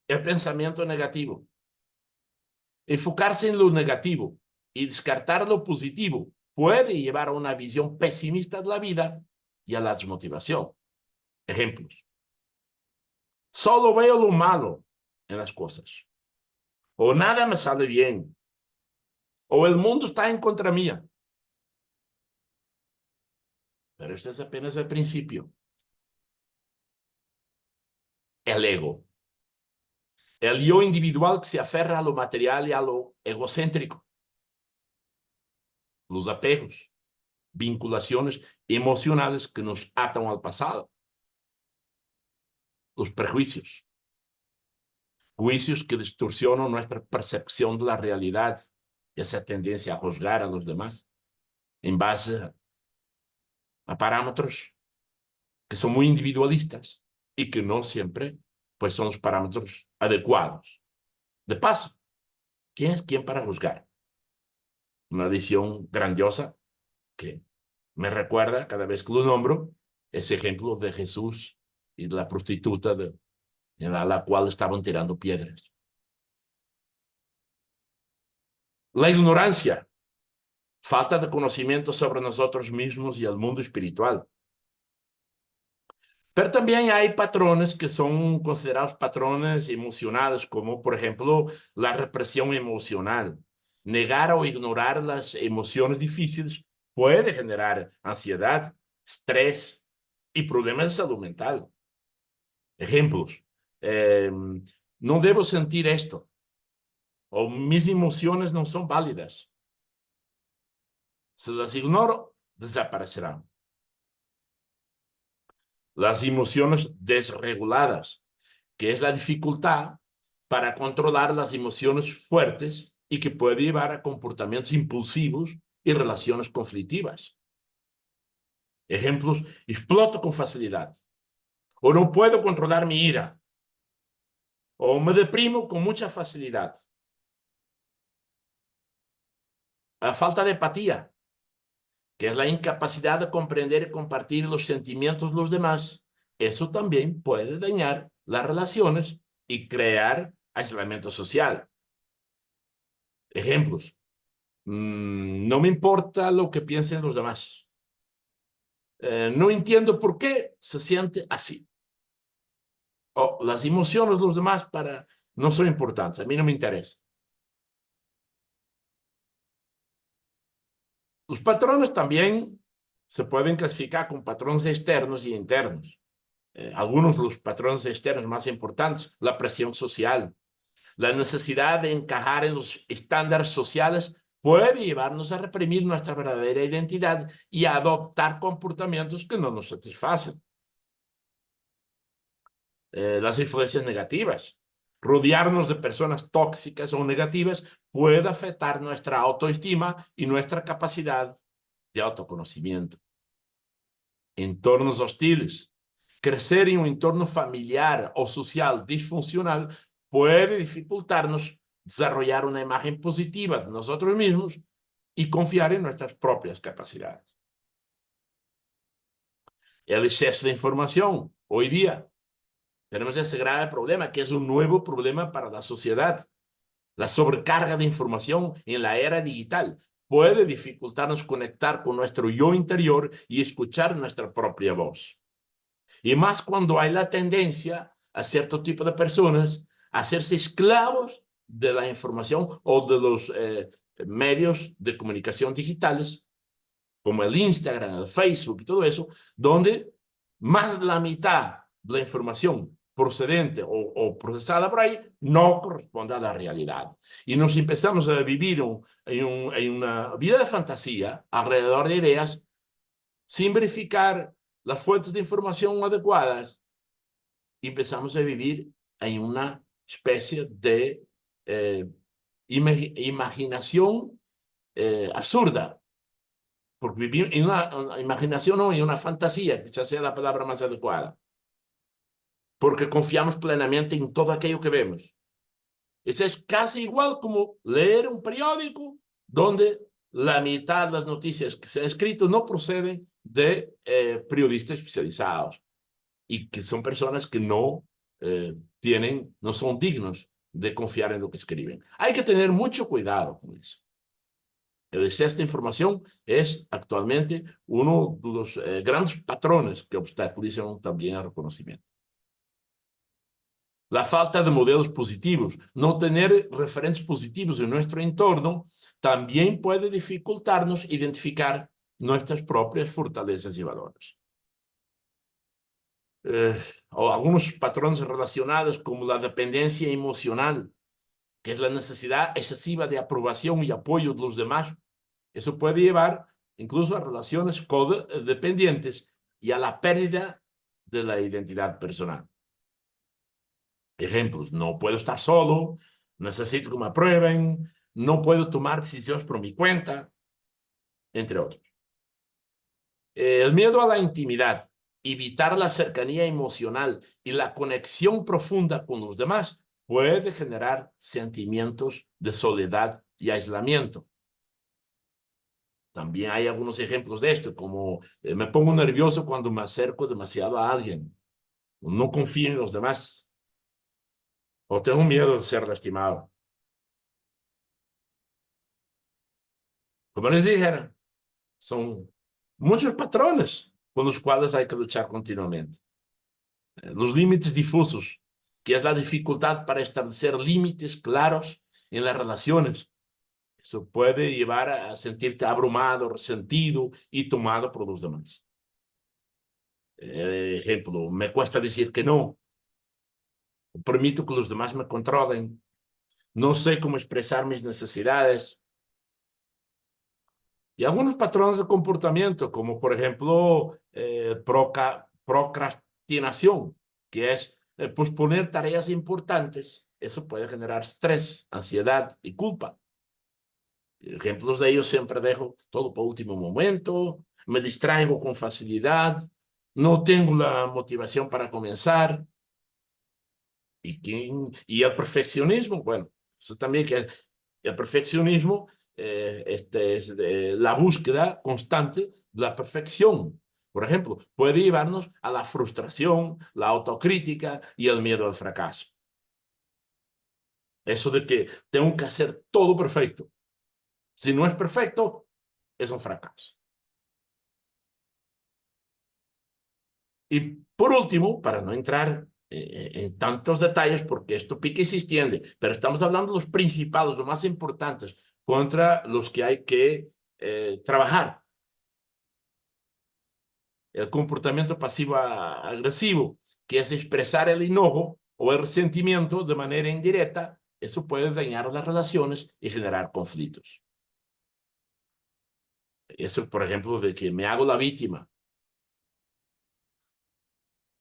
El pensamiento negativo. Enfocarse en lo negativo y descartar lo positivo puede llevar a una visión pesimista de la vida y a la desmotivación. Ejemplos. Solo veo lo malo en las cosas. O nada me sale bien. O el mundo está en contra mía. Pero este es apenas el principio. El ego. El yo individual que se aferra a lo material y a lo egocéntrico. Los apegos, vinculaciones emocionales que nos atan al pasado. Los prejuicios. Juicios que distorsionan nuestra percepción de la realidad y esa tendencia a juzgar a los demás en base a parámetros que son muy individualistas y que no siempre pues, son los parámetros adecuados. De paso, ¿quién es quién para juzgar? Una edición grandiosa que me recuerda cada vez que lo nombro ese ejemplo de Jesús y de la prostituta a la cual estaban tirando piedras. La ignorancia, falta de conocimiento sobre nosotros mismos y el mundo espiritual. Pero también hay patrones que son considerados patrones emocionales, como por ejemplo la represión emocional. Negar o ignorar las emociones difíciles puede generar ansiedad, estrés y problemas de salud mental. Ejemplos. No debo sentir esto. O mis emociones no son válidas. Si las ignoro, desaparecerán. Las emociones desreguladas, que es la dificultad para controlar las emociones fuertes y que puede llevar a comportamientos impulsivos y relaciones conflictivas. Ejemplos, exploto con facilidad, o no puedo controlar mi ira, o me deprimo con mucha facilidad. La falta de empatía, que es la incapacidad de comprender y compartir los sentimientos de los demás, eso también puede dañar las relaciones y crear aislamiento social. Ejemplos. No me importa lo que piensen los demás. No entiendo por qué se siente así. O las emociones de los demás no son importantes, a mí no me interesa. Los patrones también se pueden clasificar con patrones externos y internos. Algunos de los patrones externos más importantes, la presión social, la necesidad de encajar en los estándares sociales puede llevarnos a reprimir nuestra verdadera identidad y a adoptar comportamientos que no nos satisfacen. Las influencias negativas. Rodearnos de personas tóxicas o negativas puede afectar nuestra autoestima y nuestra capacidad de autoconocimiento. Entornos hostiles. Crecer en un entorno familiar o social disfuncional puede dificultarnos desarrollar una imagen positiva de nosotros mismos y confiar en nuestras propias capacidades. El exceso de información. Hoy día tenemos ese grave problema, que es un nuevo problema para la sociedad. La sobrecarga de información en la era digital puede dificultarnos conectar con nuestro yo interior y escuchar nuestra propia voz. Y más cuando hay la tendencia a cierto tipo de personas a hacerse esclavos de la información o de los medios de comunicación digitales, como el Instagram, el Facebook y todo eso, donde más de la mitad de la información procedente o procesada por ahí no corresponde a la realidad. Y nos empezamos a vivir en una vida de fantasía alrededor de ideas sin verificar las fuentes de información adecuadas. Y empezamos a vivir en una especie de imaginación absurda. Porque vivir en una imaginación o en una fantasía, quizás sea la palabra más adecuada. Porque confiamos plenamente en todo aquello que vemos. Eso es casi igual como leer un periódico donde la mitad de las noticias que se han escrito no proceden de periodistas especializados y que son personas que no no son dignos de confiar en lo que escriben. Hay que tener mucho cuidado con eso. El exceso de información es actualmente uno de los grandes patrones que obstaculizan también el reconocimiento. La falta de modelos positivos, no tener referentes positivos en nuestro entorno, también puede dificultarnos identificar nuestras propias fortalezas y valores. O algunos patrones relacionados como la dependencia emocional, que es la necesidad excesiva de aprobación y apoyo de los demás. Eso puede llevar incluso a relaciones codependientes y a la pérdida de la identidad personal. Ejemplos, no puedo estar solo, necesito que me aprueben, no puedo tomar decisiones por mi cuenta, entre otros. El miedo a la intimidad, evitar la cercanía emocional y la conexión profunda con los demás puede generar sentimientos de soledad y aislamiento. También hay algunos ejemplos de esto, como me pongo nervioso cuando me acerco demasiado a alguien, no confío en los demás, o tengo miedo de ser lastimado. Como les dije, son muchos patrones con los cuales hay que luchar continuamente. Los límites difusos, que es la dificultad para establecer límites claros en las relaciones. Eso puede llevar a sentirte abrumado, resentido y tomado por los demás. Ejemplo, me cuesta decir que no. Permito que los demás me controlen. No sé cómo expresar mis necesidades. Y algunos patrones de comportamiento, como por ejemplo procrastinación, que es posponer tareas importantes. Eso puede generar estrés, ansiedad y culpa. Ejemplos de ellos siempre dejo todo para último momento, me distraigo con facilidad, no tengo la motivación para comenzar. Y el perfeccionismo, bueno, eso también que el perfeccionismo es la búsqueda constante de la perfección. Por ejemplo, puede llevarnos a la frustración, la autocrítica y el miedo al fracaso. Eso de que tengo que hacer todo perfecto. Si no es perfecto, es un fracaso. Y por último, para no entrar en tantos detalles, porque esto pique y se extiende, pero estamos hablando de los principales, los más importantes, contra los que hay que trabajar. El comportamiento pasivo-agresivo, que es expresar el enojo o el resentimiento de manera indirecta, eso puede dañar las relaciones y generar conflictos. Eso, por ejemplo, de que me hago la víctima.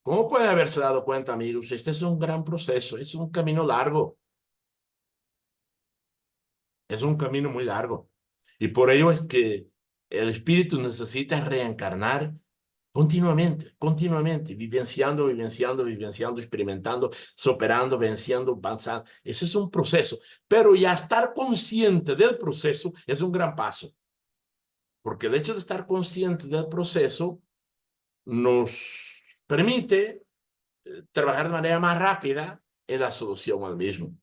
¿Cómo pueden haberse dado cuenta, amigos? Este es un gran proceso, es un camino largo. Es un camino muy largo. Y por ello es que el espíritu necesita reencarnar continuamente, continuamente, vivenciando, vivenciando, vivenciando, experimentando, superando, venciendo, avanzando. Ese es un proceso. Pero ya estar consciente del proceso es un gran paso. Porque el hecho de estar consciente del proceso nos permite trabajar de manera más rápida en la solución al mismo,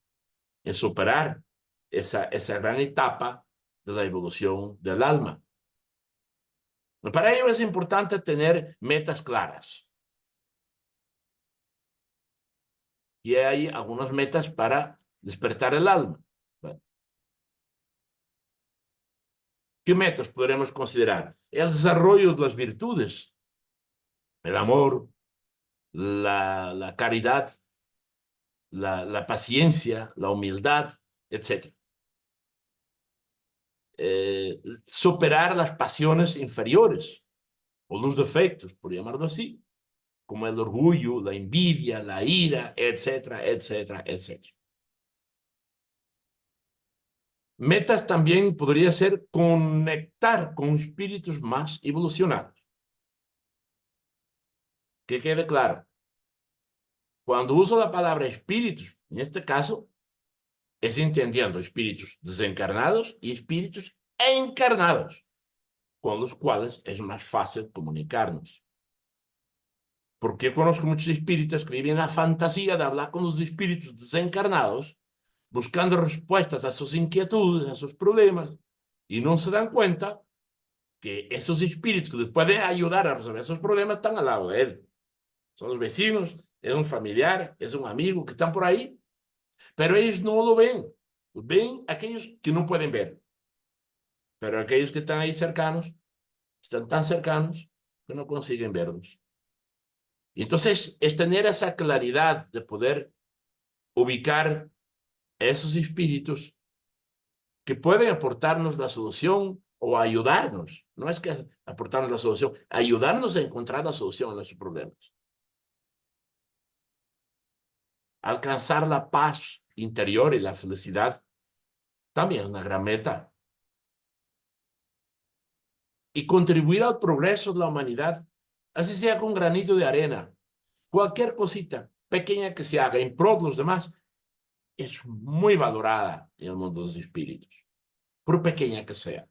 en superar esa gran etapa de la evolución del alma. Para ello es importante tener metas claras. Y hay algunas metas para despertar el alma. Bueno, ¿qué metas podremos considerar? El desarrollo de las virtudes, el amor, la caridad, la paciencia, la humildad, etc. Superar las pasiones inferiores o los defectos, por llamarlo así, como el orgullo, la envidia, la ira, etcétera, etcétera, etcétera. Metas también podría ser conectar con espíritus más evolucionados. Que quede claro, cuando uso la palabra espíritus, en este caso, es entendiendo espíritus desencarnados y espíritus encarnados, con los cuales es más fácil comunicarnos. Porque yo conozco muchos espíritus que viven la fantasía de hablar con los espíritus desencarnados, buscando respuestas a sus inquietudes, a sus problemas, y no se dan cuenta que esos espíritus que les pueden ayudar a resolver esos problemas están al lado de él. Son los vecinos, es un familiar, es un amigo que están por ahí, pero ellos no lo ven. Ven aquellos que no pueden ver, pero aquellos que están ahí cercanos, están tan cercanos que no consiguen verlos. Y entonces es tener esa claridad de poder ubicar esos espíritus que pueden aportarnos la solución o ayudarnos. No es que aportarnos la solución, ayudarnos a encontrar la solución a nuestros problemas. Alcanzar la paz interior y la felicidad también es una gran meta. Y contribuir al progreso de la humanidad, así sea con granito de arena. Cualquier cosita pequeña que se haga en pro de los demás es muy valorada en el mundo de los espíritus, por pequeña que sea.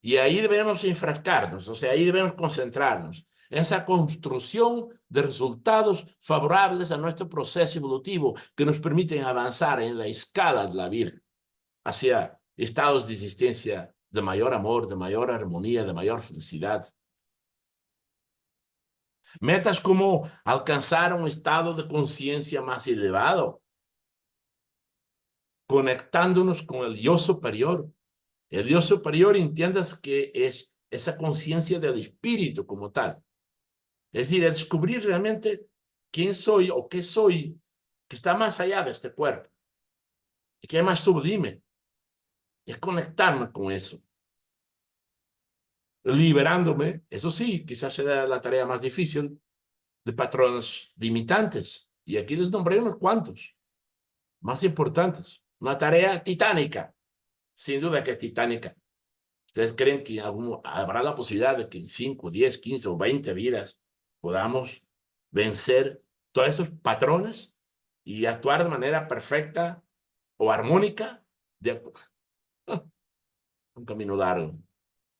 Y ahí debemos enfrascarnos, o sea, ahí debemos concentrarnos en esa construcción de resultados favorables a nuestro proceso evolutivo que nos permiten avanzar en la escala de la vida hacia estados de existencia de mayor amor, de mayor armonía, de mayor felicidad. Metas como alcanzar un estado de conciencia más elevado, conectándonos con el yo superior. El Dios superior, entiendas que es esa conciencia del espíritu como tal. Es decir, es descubrir realmente quién soy o qué soy, que está más allá de este cuerpo y que es más sublime. Es conectarme con eso, liberándome, eso sí, quizás será la tarea más difícil, de patrones limitantes. Y aquí les nombré unos cuantos, más importantes. Una tarea titánica, sin duda que es titánica. ¿Ustedes creen que habrá la posibilidad de que en 5, 10, 15 o 20 vidas podamos vencer todos esos patrones y actuar de manera perfecta o armónica? De... Un camino largo.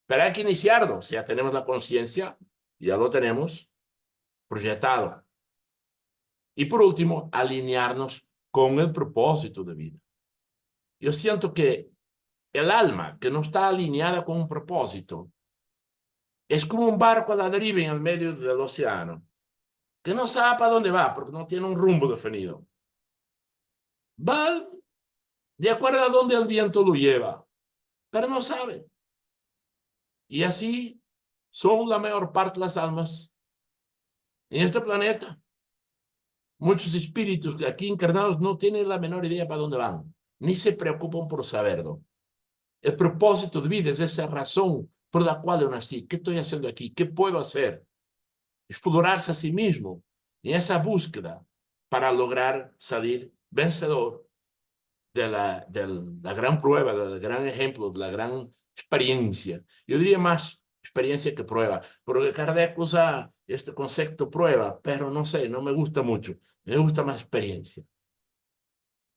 Pero hay que iniciarlo. Si ya tenemos la conciencia, ya lo tenemos proyectado. Y por último, alinearnos con el propósito de vida. Yo siento que el alma que no está alineada con un propósito es como un barco a la deriva en el medio del océano, que no sabe para dónde va porque no tiene un rumbo definido. Va de acuerdo a dónde el viento lo lleva, pero no sabe. Y así son la mayor parte de las almas en este planeta. Muchos espíritus aquí encarnados no tienen la menor idea para dónde van, ni se preocupan por saberlo. El propósito de vida es esa razón por la cual yo nací. ¿Qué estoy haciendo aquí? ¿Qué puedo hacer? Explorarse a sí mismo en esa búsqueda para lograr salir vencedor de la gran prueba, del gran ejemplo, de la gran experiencia. Yo diría más experiencia que prueba, porque Kardec usa este concepto prueba, pero no sé, no me gusta mucho. Me gusta más experiencia.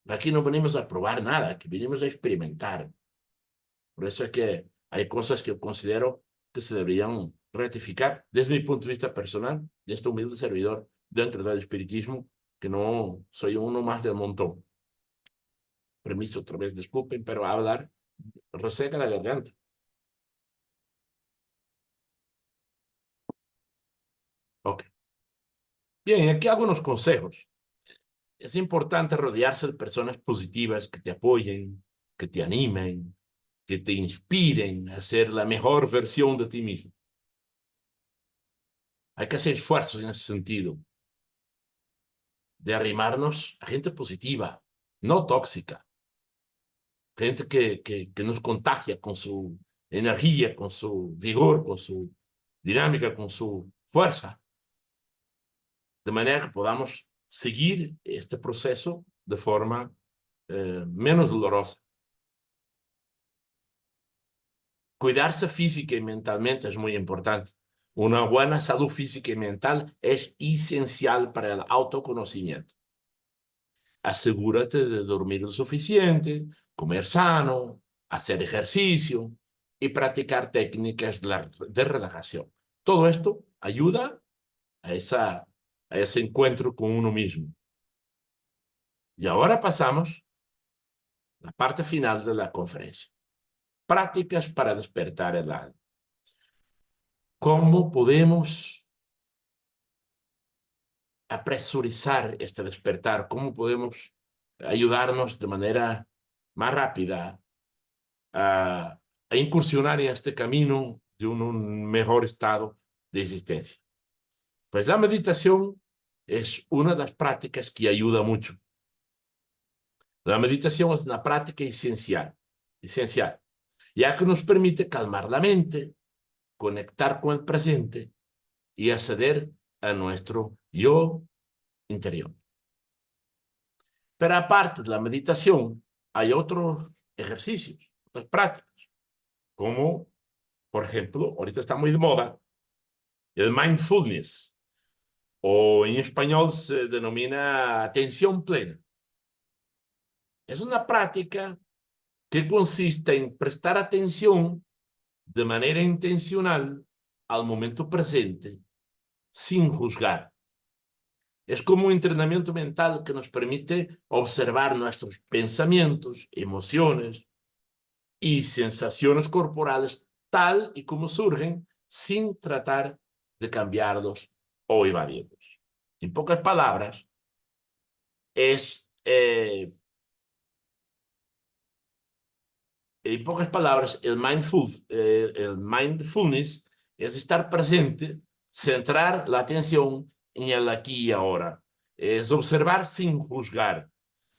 Aquí no venimos a probar nada, aquí venimos a experimentar. Por eso es que hay cosas que yo considero que se deberían rectificar desde mi punto de vista personal, de este humilde servidor dentro del espiritismo, que no soy uno más del montón. Permiso otra vez, disculpen, pero hablar reseca la garganta. Ok. Bien, aquí algunos consejos. Es importante rodearse de personas positivas que te apoyen, que te animen, que te inspiren a ser la mejor versión de ti mismo. Hay que hacer esfuerzos en ese sentido, de arrimarnos a gente positiva, no tóxica, gente que nos contagia con su energía, con su vigor, con su dinámica, con su fuerza, de manera que podamos seguir este proceso de forma menos dolorosa. Cuidarse física y mentalmente es muy importante. Una buena salud física y mental es esencial para el autoconocimiento. Asegúrate de dormir lo suficiente, comer sano, hacer ejercicio y practicar técnicas de relajación. Todo esto ayuda a ese encuentro con uno mismo. Y ahora pasamos a la parte final de la conferencia. Prácticas para despertar el alma. ¿Cómo podemos apresurizar este despertar? ¿Cómo podemos ayudarnos de manera más rápida a incursionar en este camino de un mejor estado de existencia? Pues la meditación es una de las prácticas que ayuda mucho. La meditación es una práctica esencial, ya que nos permite calmar la mente, conectar con el presente y acceder a nuestro yo interior. Pero aparte de la meditación, hay otros ejercicios, otras prácticas, como, por ejemplo, ahorita está muy de moda, el mindfulness, o en español se denomina atención plena. Es una práctica que consiste en prestar atención de manera intencional al momento presente, sin juzgar. Es como un entrenamiento mental que nos permite observar nuestros pensamientos, emociones y sensaciones corporales tal y como surgen sin tratar de cambiarlos o evadirlos. En pocas palabras, el mindfulness es estar presente centrar la atención en el aquí y ahora. Es observar sin juzgar.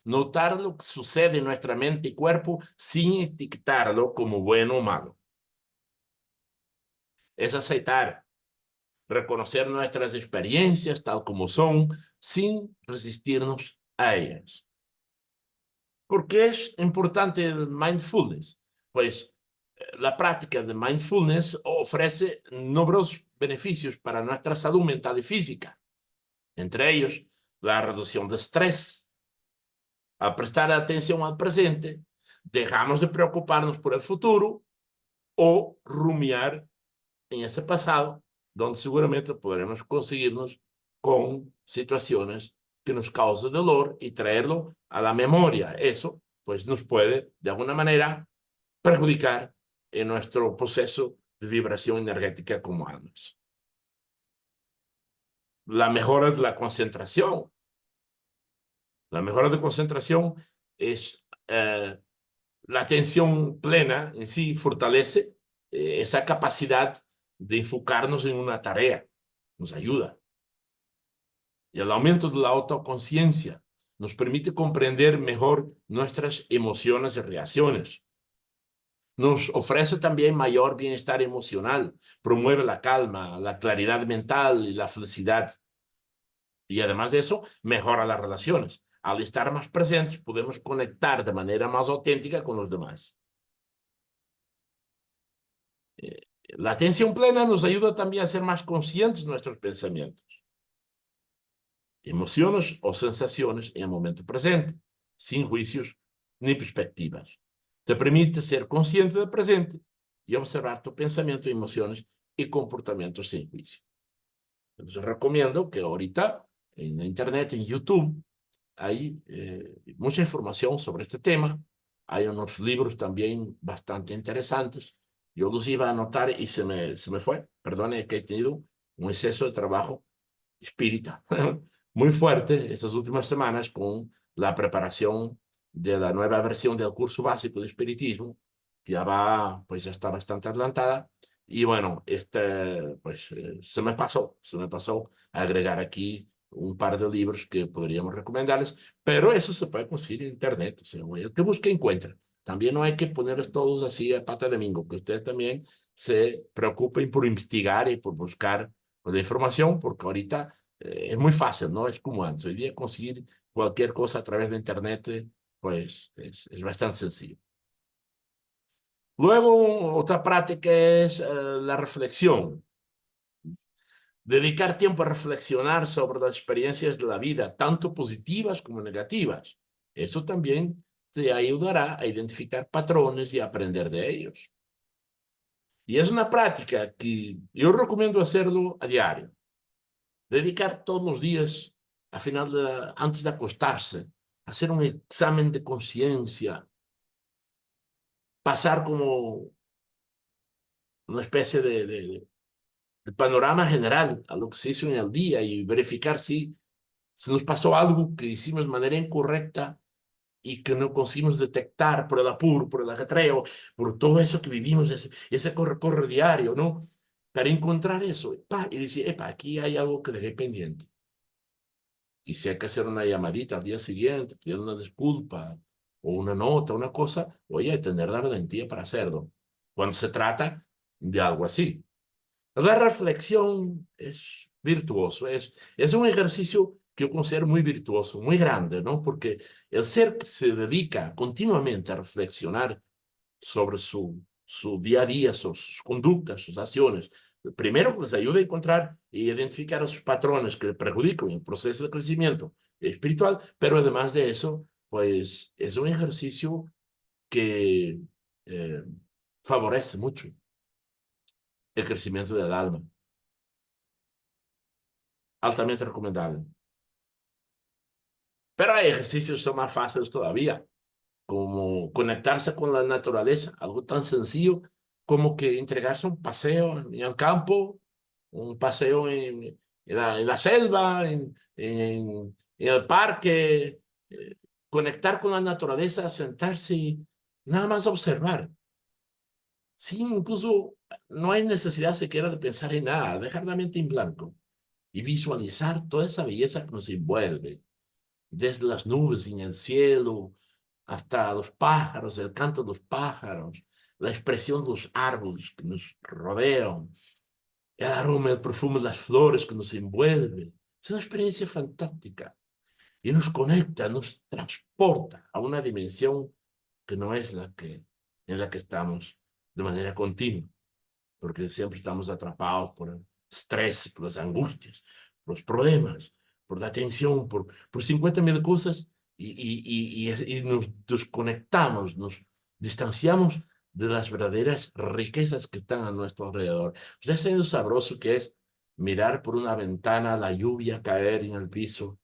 Notar lo que sucede en nuestra mente y cuerpo sin etiquetarlo como bueno o malo. Es aceptar, reconocer nuestras experiencias tal como son, sin resistirnos a ellas. ¿Por qué es importante el mindfulness? Pues la práctica de mindfulness ofrece numerosos beneficios para nuestra salud mental y física. Entre ellos, la reducción de estrés. Al prestar atención al presente, dejamos de preocuparnos por el futuro o rumiar en ese pasado, donde seguramente podremos conseguirnos con situaciones que nos causen dolor y traerlo a la memoria. Eso, pues, nos puede, de alguna manera, perjudicar en nuestro proceso de vibración energética como almas. La mejora de la concentración. La mejora de concentración es la atención plena en sí fortalece esa capacidad de enfocarnos en una tarea, nos ayuda. Y el aumento de la autoconciencia nos permite comprender mejor nuestras emociones y reacciones. Nos ofrece también mayor bienestar emocional, promueve la calma, la claridad mental y la felicidad. Y además de eso, mejora las relaciones. Al estar más presentes, podemos conectar de manera más auténtica con los demás. La atención plena nos ayuda también a ser más conscientes de nuestros pensamientos, emociones o sensaciones en el momento presente, sin juicios ni perspectivas. Te permite ser consciente del presente y observar tu pensamiento, emociones y comportamientos sin juicio. Entonces recomiendo que ahorita en internet, en YouTube, hay mucha información sobre este tema. Hay unos libros también bastante interesantes. Yo los iba a anotar y se me fue. Perdone que he tenido un exceso de trabajo espírita muy fuerte estas últimas semanas con la preparación de la nueva versión del curso básico de espiritismo, que ya va, pues ya está bastante adelantada. Y bueno, pues se me pasó agregar aquí un par de libros que podríamos recomendarles, pero eso se puede conseguir en internet, o sea, el que busque encuentra. También no hay que ponerlos todos así a pata de mingo, que ustedes también se preocupen por investigar y por buscar la información, porque ahorita es muy fácil, ¿no? Es como antes. Hoy día conseguir cualquier cosa a través de internet, pues es bastante sencillo. Luego, otra práctica es la reflexión. Dedicar tiempo a reflexionar sobre las experiencias de la vida, tanto positivas como negativas. Eso también te ayudará a identificar patrones y aprender de ellos. Y es una práctica que yo recomiendo hacerlo a diario. Dedicar todos los días, antes de acostarse, hacer un examen de conciencia, pasar como una especie de panorama general a lo que se hizo en el día y verificar si se nos pasó algo que hicimos de manera incorrecta y que no conseguimos detectar por el apuro, por el ajetreo, por todo eso que vivimos, ese corre diario, ¿no? Para encontrar eso y decir, epa, aquí hay algo que dejé pendiente. Y si hay que hacer una llamadita al día siguiente, pedir una disculpa o una nota, una cosa, oye, tener la valentía para hacerlo. Cuando se trata de algo así. La reflexión es virtuoso, es un ejercicio que yo considero muy virtuoso, muy grande, ¿no? Porque el ser que se dedica continuamente a reflexionar sobre su día a día, sobre sus conductas, sus acciones, primero les ayuda a encontrar y identificar a sus patrones que le perjudican el proceso de crecimiento espiritual, pero además de eso, pues es un ejercicio que eh, favorece mucho el crecimiento del alma. Altamente recomendable. Pero hay ejercicios que son más fáciles todavía, como conectarse con la naturaleza, algo tan sencillo como que entregarse un paseo en el campo, un paseo en la selva, en el parque, conectar con la naturaleza, sentarse y nada más observar. Sí, incluso no hay necesidad siquiera de pensar en nada, dejar la mente en blanco y visualizar toda esa belleza que nos envuelve, desde las nubes en el cielo hasta los pájaros, el canto de los pájaros, la expresión de los árboles que nos rodean, el aroma, el perfume de las flores que nos envuelven. Es una experiencia fantástica y nos conecta, nos transporta a una dimensión que no es en la que estamos de manera continua, porque siempre estamos atrapados por el estrés, por las angustias, por los problemas, por la tensión, por 50.000 cosas y nos desconectamos, nos distanciamos de las verdaderas riquezas que están a nuestro alrededor. ¿Ustedes saben lo sabroso que es mirar por una ventana la lluvia caer en el piso,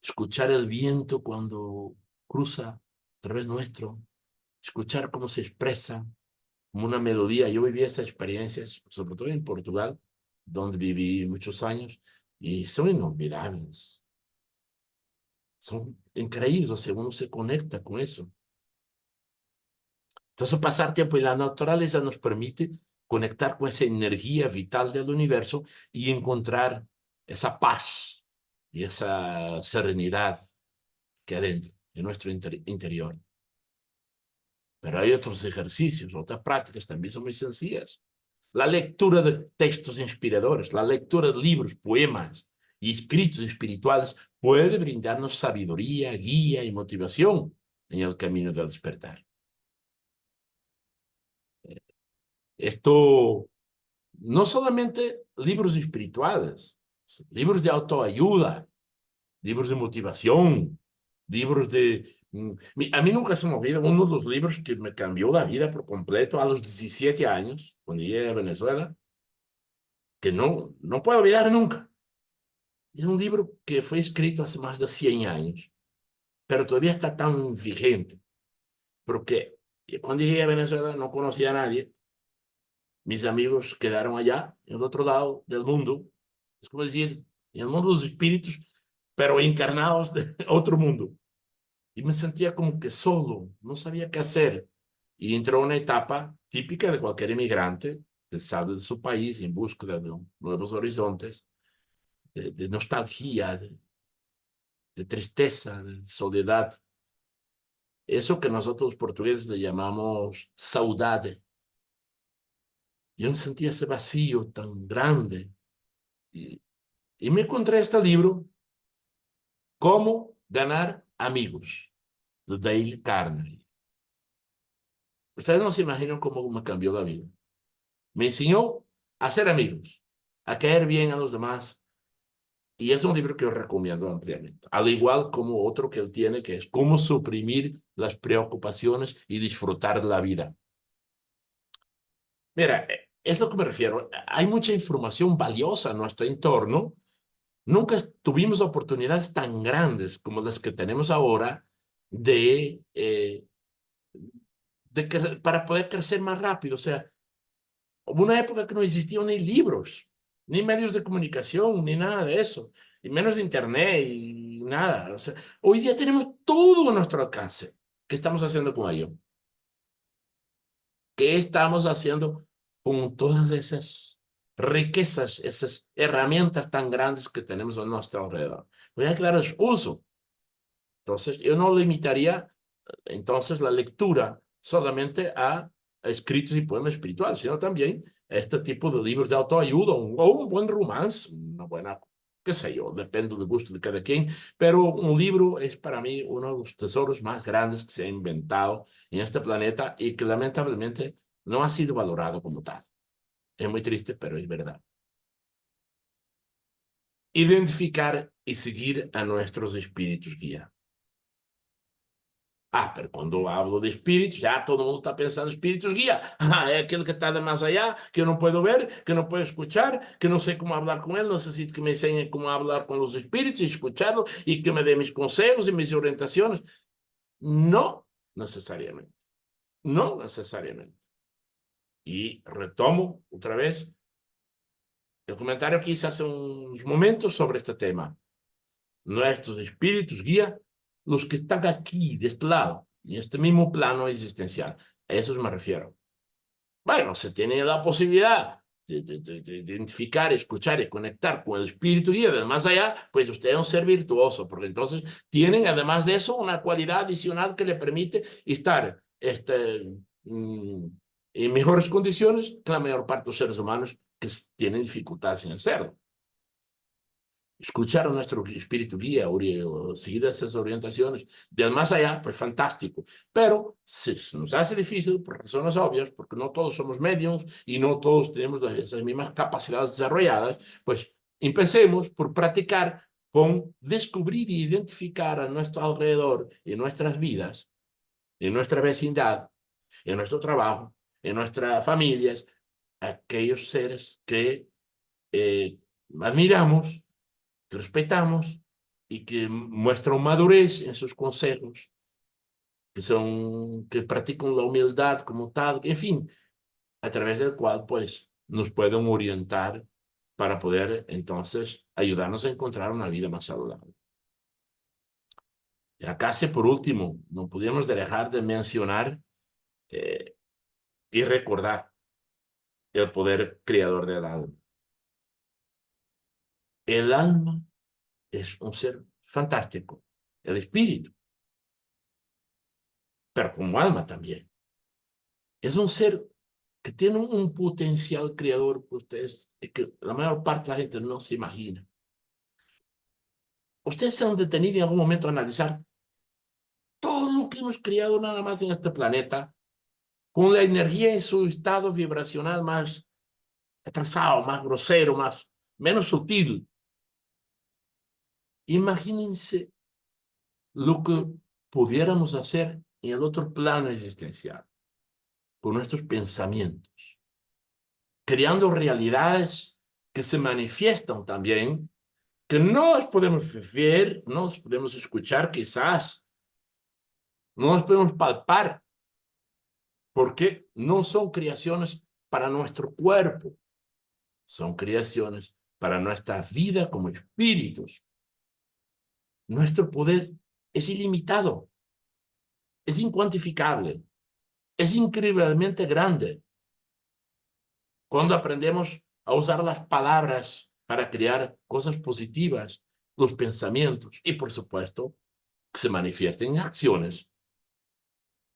escuchar el viento cuando cruza a través nuestro, escuchar cómo se expresa como una melodía? Yo viví esas experiencias, sobre todo en Portugal, donde viví muchos años, y son inolvidables, son increíbles, o sea, uno se conecta con eso. Entonces, pasar tiempo en la naturaleza nos permite conectar con esa energía vital del universo y encontrar esa paz y esa serenidad que hay dentro, en nuestro interior. Pero hay otros ejercicios, otras prácticas también son muy sencillas. La lectura de textos inspiradores, la lectura de libros, poemas y escritos espirituales puede brindarnos sabiduría, guía y motivación en el camino del despertar. Esto no solamente libros espirituales, libros de autoayuda, libros de motivación, libros de... A mí nunca se me olvida uno de los libros que me cambió la vida por completo a los 17 años, cuando llegué a Venezuela, que no puedo olvidar nunca. Es un libro que fue escrito hace más de 100 años, pero todavía está tan vigente, porque cuando llegué a Venezuela no conocía a nadie, mis amigos quedaron allá, en el otro lado del mundo, es como decir, en el mundo de los espíritus, pero encarnados de otro mundo. Y me sentía como que solo, no sabía qué hacer. Y entró una etapa típica de cualquier inmigrante que sale de su país en búsqueda de nuevos horizontes, de nostalgia, de tristeza, de soledad. Eso que nosotros portugueses le llamamos saudade. Yo sentía ese vacío tan grande. Y, y me encontré este libro, Cómo ganar amigos, de Dale Carnegie. Ustedes no se imaginan cómo me cambió la vida. Me enseñó a ser amigos, a caer bien a los demás. Y es un libro que yo recomiendo ampliamente. Al igual como otro que él tiene, que es Cómo suprimir las preocupaciones y disfrutar la vida. Mira, es lo que me refiero. Hay mucha información valiosa en nuestro entorno. Nunca tuvimos oportunidades tan grandes como las que tenemos ahora para poder crecer más rápido. O sea, hubo una época que no existían ni libros, ni medios de comunicación, ni nada de eso, y menos internet y nada. O sea, hoy día tenemos todo a nuestro alcance. ¿Qué estamos haciendo con ello? ¿Qué estamos haciendo con todas esas riquezas, esas herramientas tan grandes que tenemos a nuestro alrededor? Voy a aclarar su uso. Entonces, yo no limitaría entonces la lectura solamente a escritos y poemas espirituales, sino también a este tipo de libros de autoayuda o un buen romance, una buena, qué sé yo, depende del gusto de cada quien, pero un libro es para mí uno de los tesoros más grandes que se ha inventado en este planeta y que lamentablemente no ha sido valorado como tal. Es muy triste, pero es verdad. Identificar y seguir a nuestros espíritus guía. Ah, pero cuando hablo de espíritus, ya todo el mundo está pensando en espíritus guía. Ah, es aquel que está de más allá, que no puedo ver, que no puedo escuchar, que no sé cómo hablar con él, necesito que me enseñe cómo hablar con los espíritus y escucharlos y que me dé mis consejos y mis orientaciones. No necesariamente. No necesariamente. Y retomo otra vez el comentario que hice hace unos momentos sobre este tema. Nuestros espíritus guía, los que están aquí, de este lado, en este mismo plano existencial. A eso me refiero. Bueno, se tiene la posibilidad de identificar, escuchar y conectar con el espíritu guía del más allá, pues usted es un ser virtuoso, porque entonces tienen además de eso una cualidad adicional que le permite estar en mejores condiciones que la mayor parte de los seres humanos que tienen dificultades en hacerlo. Escuchar a nuestro espíritu guía o seguir esas orientaciones del más allá, pues fantástico. Pero se nos hace difícil por razones obvias, porque no todos somos mediums y no todos tenemos esas mismas capacidades desarrolladas, pues empecemos por practicar con descubrir e identificar a nuestro alrededor, en nuestras vidas, en nuestra vecindad, en nuestro trabajo, en nuestras familias, aquellos seres que admiramos, que respetamos y que muestran madurez en sus consejos, que practican la humildad como tal, en fin, a través del cual pues nos pueden orientar para poder entonces ayudarnos a encontrar una vida más saludable. Ya casi por último, no podemos dejar de mencionar y recordar el poder creador del alma. El alma es un ser fantástico, el espíritu, pero como alma también. Es un ser que tiene un potencial creador que ustedes, que la mayor parte de la gente no se imagina. Ustedes se han detenido en algún momento a analizar todo lo que hemos creado nada más en este planeta, con la energía en su estado vibracional más atrasado, más grosero, menos sutil. Imagínense lo que pudiéramos hacer en el otro plano existencial, con nuestros pensamientos, creando realidades que se manifiestan también, que no los podemos ver, no los podemos escuchar quizás, no los podemos palpar, porque no son creaciones para nuestro cuerpo, son creaciones para nuestra vida como espíritus. Nuestro poder es ilimitado, es incuantificable, es increíblemente grande. Cuando aprendemos a usar las palabras para crear cosas positivas, los pensamientos y, por supuesto, que se manifiesten en acciones.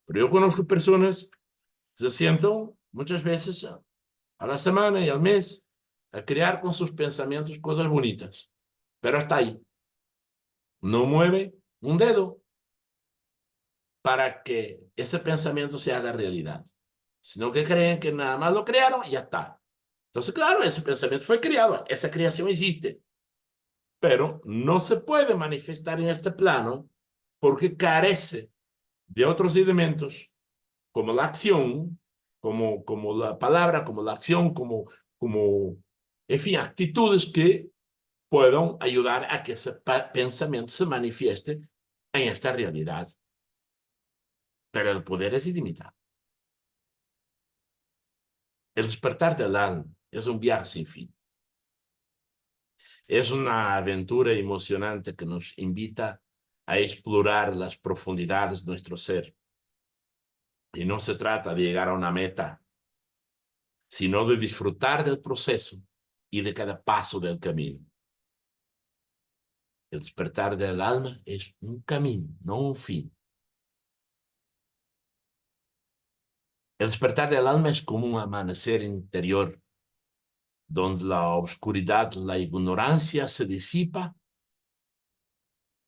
Pero yo conozco personas que se sientan muchas veces a la semana y al mes a crear con sus pensamientos cosas bonitas, pero hasta ahí. No mueve un dedo para que ese pensamiento se haga realidad, sino que creen que nada más lo crearon y ya está. Entonces, claro, ese pensamiento fue creado, esa creación existe, pero no se puede manifestar en este plano porque carece de otros elementos como la acción, como la palabra, como la acción, en fin, actitudes que puedan ayudar a que ese pensamiento se manifieste en esta realidad. Pero el poder es ilimitado. El despertar del alma es un viaje sin fin. Es una aventura emocionante que nos invita a explorar las profundidades de nuestro ser. Y no se trata de llegar a una meta, sino de disfrutar del proceso y de cada paso del camino. El despertar del alma es un camino, no un fin. El despertar del alma es como un amanecer interior, donde la oscuridad, la ignorancia se disipa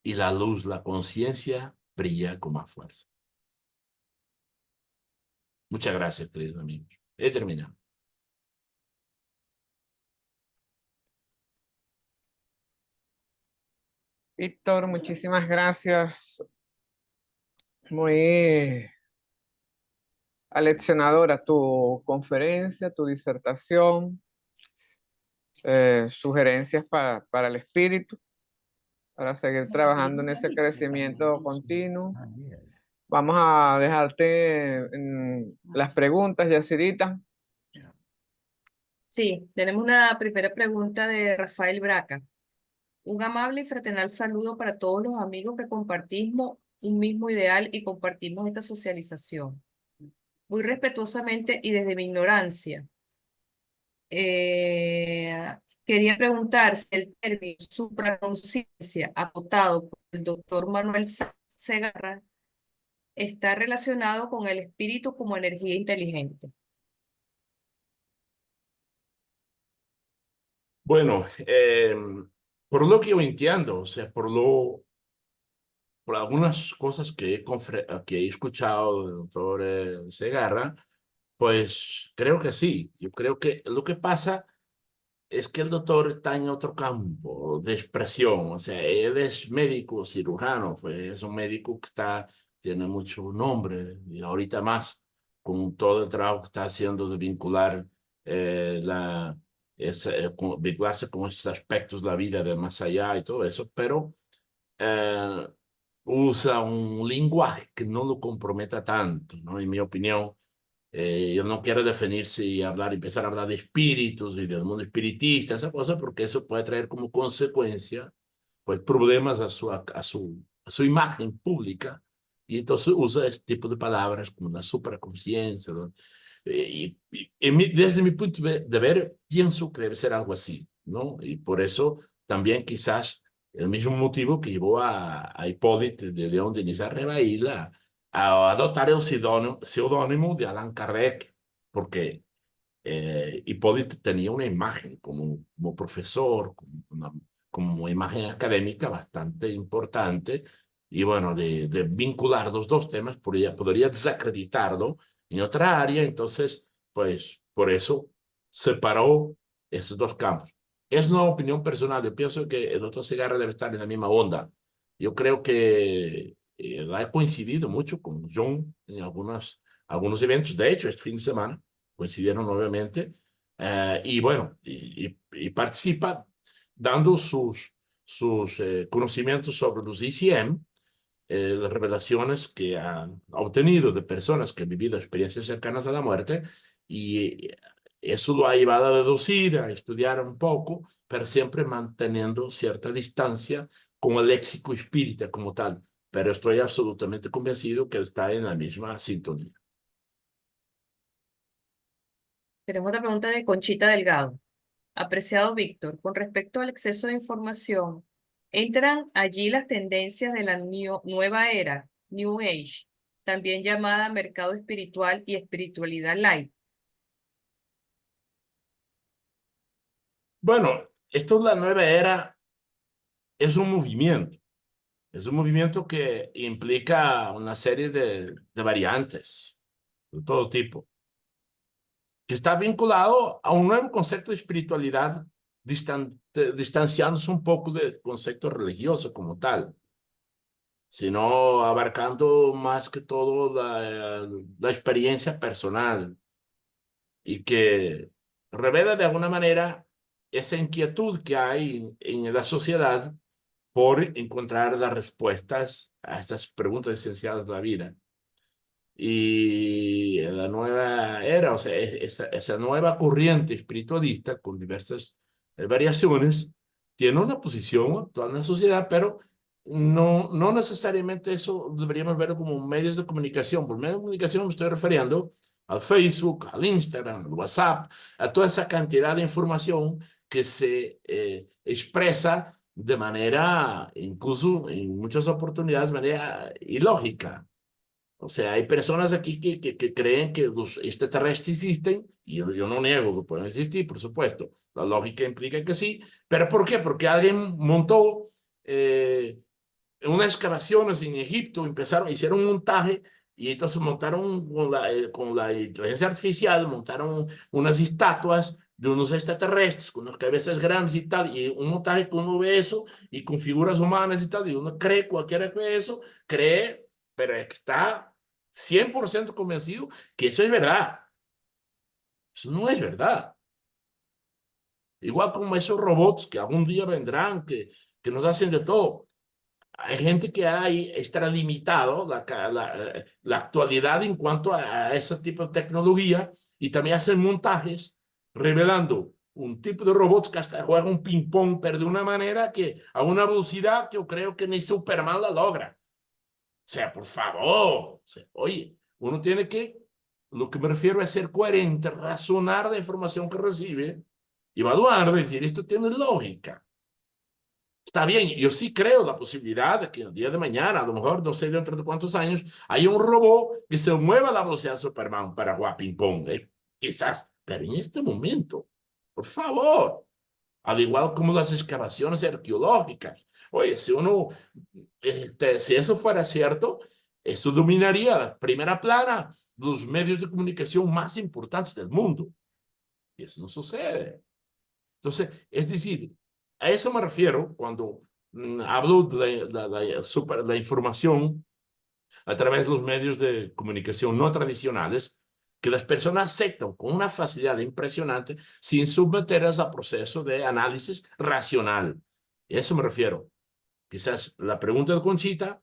y la luz, la conciencia, brilla con más fuerza. Muchas gracias, queridos amigos. He terminado. Víctor, muchísimas gracias. Muy aleccionadora tu conferencia, tu disertación, sugerencias para el espíritu, para seguir trabajando en ese crecimiento continuo. Vamos a dejarte las preguntas, Yacirita. Sí, tenemos una primera pregunta de Rafael Braca. Un amable y fraternal saludo para todos los amigos que compartimos un mismo ideal y compartimos esta socialización. muy respetuosamente y desde mi ignorancia, quería preguntar si el término supraconciencia acotado por el doctor Manuel Segarra está relacionado con el espíritu como energía inteligente. Bueno, por lo que yo entiendo, o sea, por algunas cosas que he escuchado del doctor Segarra, pues creo que sí. Yo creo que lo que pasa es que el doctor está en otro campo de expresión. O sea, él es médico cirujano, es un médico que tiene mucho nombre y ahorita más con todo el trabajo que está haciendo de vincular vincularse con esos aspectos de la vida de más allá y todo eso, pero eh, usa un lenguaje que no lo comprometa tanto, ¿no? En mi opinión, yo no quiero definirse y empezar a hablar de espíritus y del mundo espiritista, esa cosa, porque eso puede traer como consecuencia, pues, problemas a su imagen pública. Y entonces usa este tipo de palabras como la supraconsciencia, ¿no? Desde mi punto de ver, pienso que debe ser algo así, ¿no? Y por eso también quizás el mismo motivo que llevó a Hipólito de León de Nizar Rebaíl a adoptar el seudónimo de Allan Kardec, porque Hipólito tenía una imagen como profesor, como imagen académica bastante importante, y bueno, de vincular los dos temas podría desacreditarlo en otra área, entonces, pues por eso separó esos dos campos. Es una opinión personal, yo pienso que el doctor Segarra debe estar en la misma onda. Yo creo que ha coincidido mucho con John en algunos eventos, de hecho, este fin de semana coincidieron nuevamente, y bueno, y participa dando sus conocimientos sobre los ICM, las revelaciones que ha obtenido de personas que han vivido experiencias cercanas a la muerte, y eso lo ha llevado a deducir, a estudiar un poco, pero siempre manteniendo cierta distancia con el léxico espírita como tal. Pero estoy absolutamente convencido que está en la misma sintonía. Tenemos otra pregunta de Conchita Delgado. Apreciado Víctor, con respecto al exceso de información, ¿entran allí las tendencias de la nueva era, New Age, también llamada mercado espiritual y espiritualidad light? Bueno, esto es la nueva era, es un movimiento. Es un movimiento que implica una serie de variantes de todo tipo, que está vinculado a un nuevo concepto de espiritualidad, distanciándose un poco del concepto religioso como tal, sino abarcando más que todo la experiencia personal, y que revela de alguna manera esa inquietud que hay en la sociedad por encontrar las respuestas a estas preguntas esenciales de la vida. Y la nueva era, o sea, esa nueva corriente espiritualista con diversas variaciones, tiene una posición actual en la sociedad, pero no necesariamente eso deberíamos verlo como medios de comunicación. Por medios de comunicación me estoy refiriendo al Facebook, al Instagram, al WhatsApp, a toda esa cantidad de información que se expresa de manera, incluso en muchas oportunidades, de manera ilógica. O sea, hay personas aquí que creen que los extraterrestres existen, y yo no niego que pueden existir, por supuesto. La lógica implica que sí. ¿Pero por qué? Porque alguien montó unas excavaciones en Egipto, hicieron un montaje, y entonces montaron con la inteligencia artificial, montaron unas estatuas de unos extraterrestres con unas cabezas grandes y tal, y un montaje que uno ve eso, y con figuras humanas y tal, y uno cree, cualquiera que ve eso, cree, pero está 100% convencido que eso es verdad. Eso no es verdad. Igual como esos robots que algún día vendrán, que nos hacen de todo. Hay gente que ha extralimitado la actualidad en cuanto a ese tipo de tecnología, y también hacen montajes revelando un tipo de robots que hasta juegan un ping-pong, pero de una manera que a una velocidad que yo creo que ni Superman la logra. O sea, por favor, o sea, oye, uno tiene que Lo que me refiero es ser coherente, razonar la información que recibe, evaluar, decir, esto tiene lógica. Está bien, yo sí creo la posibilidad de que el día de mañana, a lo mejor no sé dentro de cuántos años, haya un robot que se mueva a la velocidad de Superman para jugar ping-pong. Quizás, pero en este momento, por favor, al igual como las excavaciones arqueológicas. Oye, si eso fuera cierto, eso dominaría la primera plana de los medios de comunicación más importantes del mundo. Y eso no sucede. Entonces, es decir, a eso me refiero cuando hablo de la información a través de los medios de comunicación no tradicionales, que las personas aceptan con una facilidad impresionante sin someterlas a proceso de análisis racional. A eso me refiero. Quizás la pregunta de Conchita,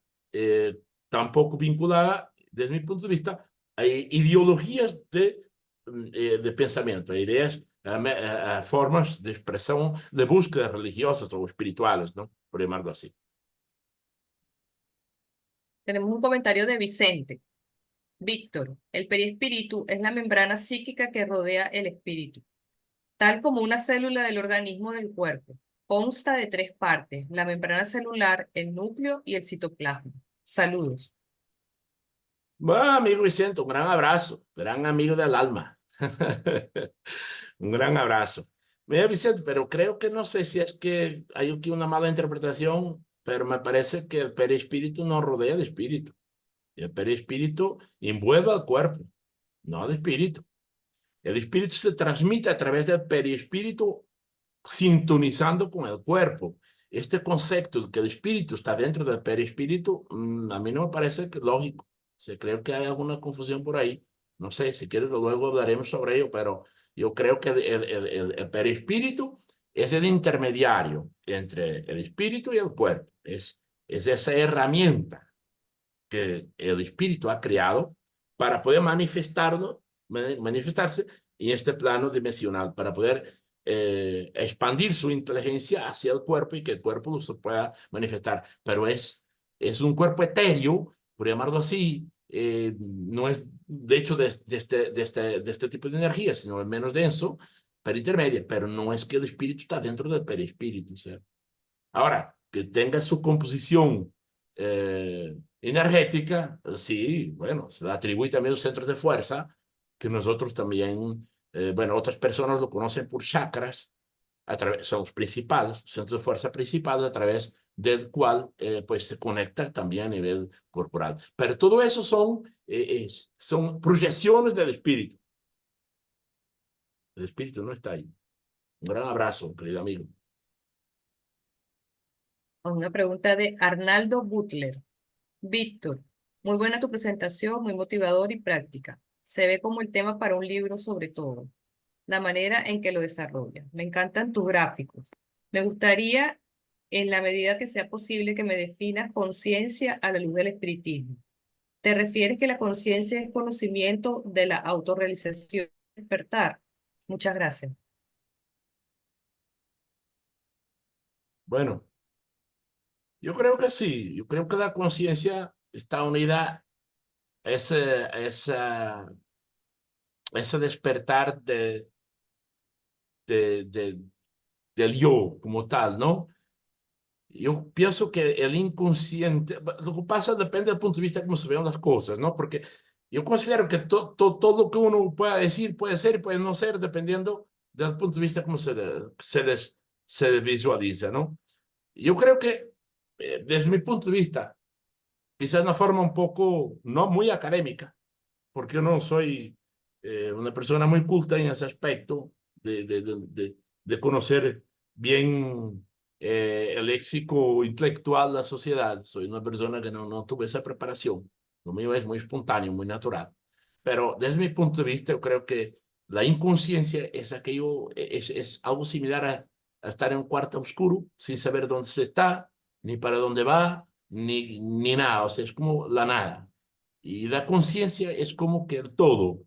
tampoco vinculada, desde mi punto de vista, a ideologías de pensamiento, a ideas, a formas de expresión, de búsquedas religiosas o espirituales, ¿no? Por llamarlo así. Tenemos un comentario de Vicente. Víctor, el perispíritu es la membrana psíquica que rodea el espíritu, tal como una célula del organismo del cuerpo. Consta de 3 partes, la membrana celular, el núcleo y el citoplasma. Saludos. Bueno, amigo Vicente, un gran abrazo, gran amigo del alma. Un gran abrazo. Mira, Vicente, pero creo que no sé si es que hay aquí una mala interpretación, pero me parece que el perispíritu no rodea el espíritu. El perispíritu envuelve al cuerpo, no al espíritu. El espíritu se transmite a través del perispíritu sintonizando con el cuerpo. Este concepto de que el espíritu está dentro del perispíritu, a mí no me parece lógico. Creo que hay alguna confusión por ahí. No sé, si quieres luego hablaremos sobre ello, pero yo creo que el perispíritu es el intermediario entre el espíritu y el cuerpo. Es esa herramienta que el espíritu ha creado para poder manifestarse en este plano dimensional, para poder expandir su inteligencia hacia el cuerpo y que el cuerpo se pueda manifestar. Pero es un cuerpo etéreo, por llamarlo así, no es de hecho de este tipo de energía, sino es menos denso, pero intermedia, pero no es que el espíritu está dentro del perispíritu. O sea, ahora, que tenga su composición energética, sí, bueno, se le atribuye también los centros de fuerza, que nosotros también, bueno, otras personas lo conocen por chakras, son los principales, los centros de fuerza principales a través del cual pues se conecta también a nivel corporal. Pero todo eso son proyecciones del espíritu. El espíritu no está ahí. Un gran abrazo, querido amigo. Una pregunta de Arnaldo Butler. Víctor, muy buena tu presentación, muy motivador y práctica. Se ve como el tema para un libro sobre todo, la manera en que lo desarrolla. Me encantan tus gráficos. Me gustaría, en la medida que sea posible, que me definas conciencia a la luz del espiritismo. ¿Te refieres que la conciencia es conocimiento de la autorrealización, despertar? Muchas gracias. Bueno, yo creo que sí. Yo creo que la conciencia está unida a ese despertar de, de- del yo como tal, ¿no? Yo pienso que el inconsciente, lo que pasa depende del punto de vista de cómo se vean las cosas, ¿no? Porque yo considero que todo lo que uno pueda decir puede ser y puede no ser dependiendo del punto de vista de cómo se visualiza, ¿no? Yo creo que desde mi punto de vista, quizás de una forma un poco, no muy académica, porque yo no soy una persona muy culta en ese aspecto de conocer bien el léxico intelectual de la sociedad. Soy una persona que no tuve esa preparación. Lo mío es muy espontáneo, muy natural. Pero desde mi punto de vista, yo creo que la inconsciencia es aquello, es algo similar a estar en un cuarto oscuro sin saber dónde se está, ni para dónde va, ni nada. O sea, es como la nada. Y la conciencia es como que el todo,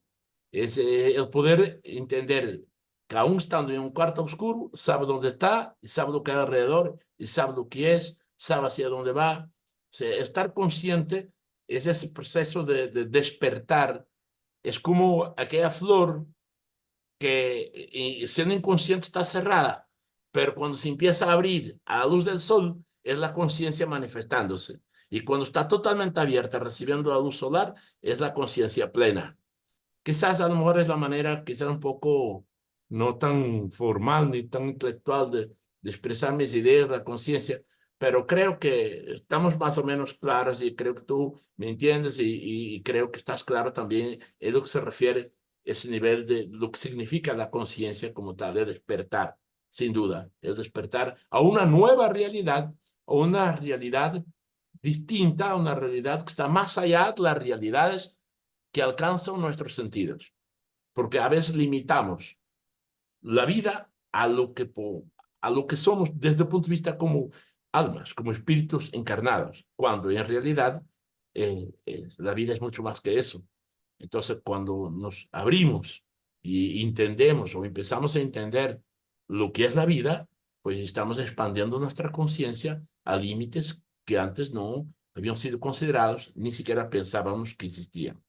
es el poder entender que aún estando en un cuarto oscuro, sabe dónde está, y sabe lo que hay alrededor, y sabe lo que es, sabe hacia dónde va. O sea, estar consciente es ese proceso de despertar es como aquella flor que siendo inconsciente está cerrada, pero cuando se empieza a abrir a la luz del sol, es la conciencia manifestándose. Y cuando está totalmente abierta, recibiendo la luz solar, es la conciencia plena. Quizás a lo mejor es la manera, quizás un poco no tan formal ni tan intelectual de expresar mis ideas, la conciencia, pero creo que estamos más o menos claros y creo que tú me entiendes y creo que estás claro también en lo que se refiere ese nivel de lo que significa la conciencia como tal, de despertar, sin duda, el despertar a una nueva realidad, a una realidad distinta, a una realidad que está más allá de las realidades que alcanzan nuestros sentidos, porque a veces limitamos la vida a lo que somos desde el punto de vista como almas, como espíritus encarnados, cuando en realidad la vida es mucho más que eso. Entonces, cuando nos abrimos y entendemos o empezamos a entender lo que es la vida, pues estamos expandiendo nuestra conciencia a límites que antes no habían sido considerados, ni siquiera pensábamos que existían.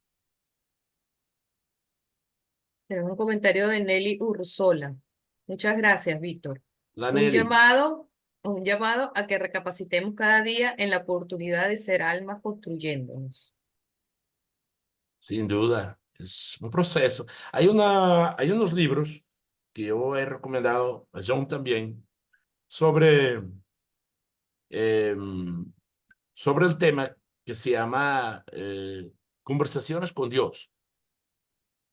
Tenemos un comentario de Nelly Ursola. Muchas gracias, Víctor. La Un Nelly. llamado, un llamado a que recapacitemos cada día en la oportunidad de ser almas construyéndonos. Sin duda, es un proceso. Hay unos libros que yo he recomendado a John también sobre, em, sobre el tema que se llama Conversaciones con Dios,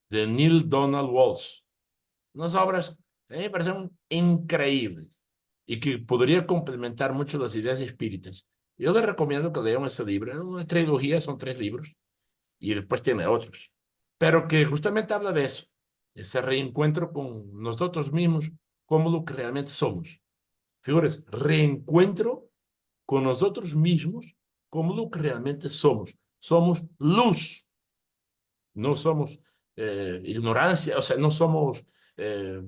de Neil Donald Walsh. Unas obras que a mí me parecen increíbles y que podría complementar mucho las ideas espíritas. Yo les recomiendo que lean ese libro. Es una trilogía, son 3 libros. Y después tiene otros, pero que justamente habla de eso, ese reencuentro con nosotros mismos, como lo que realmente somos. Figures, reencuentro con nosotros mismos, como lo que realmente somos. Somos luz, no somos ignorancia, o sea, no somos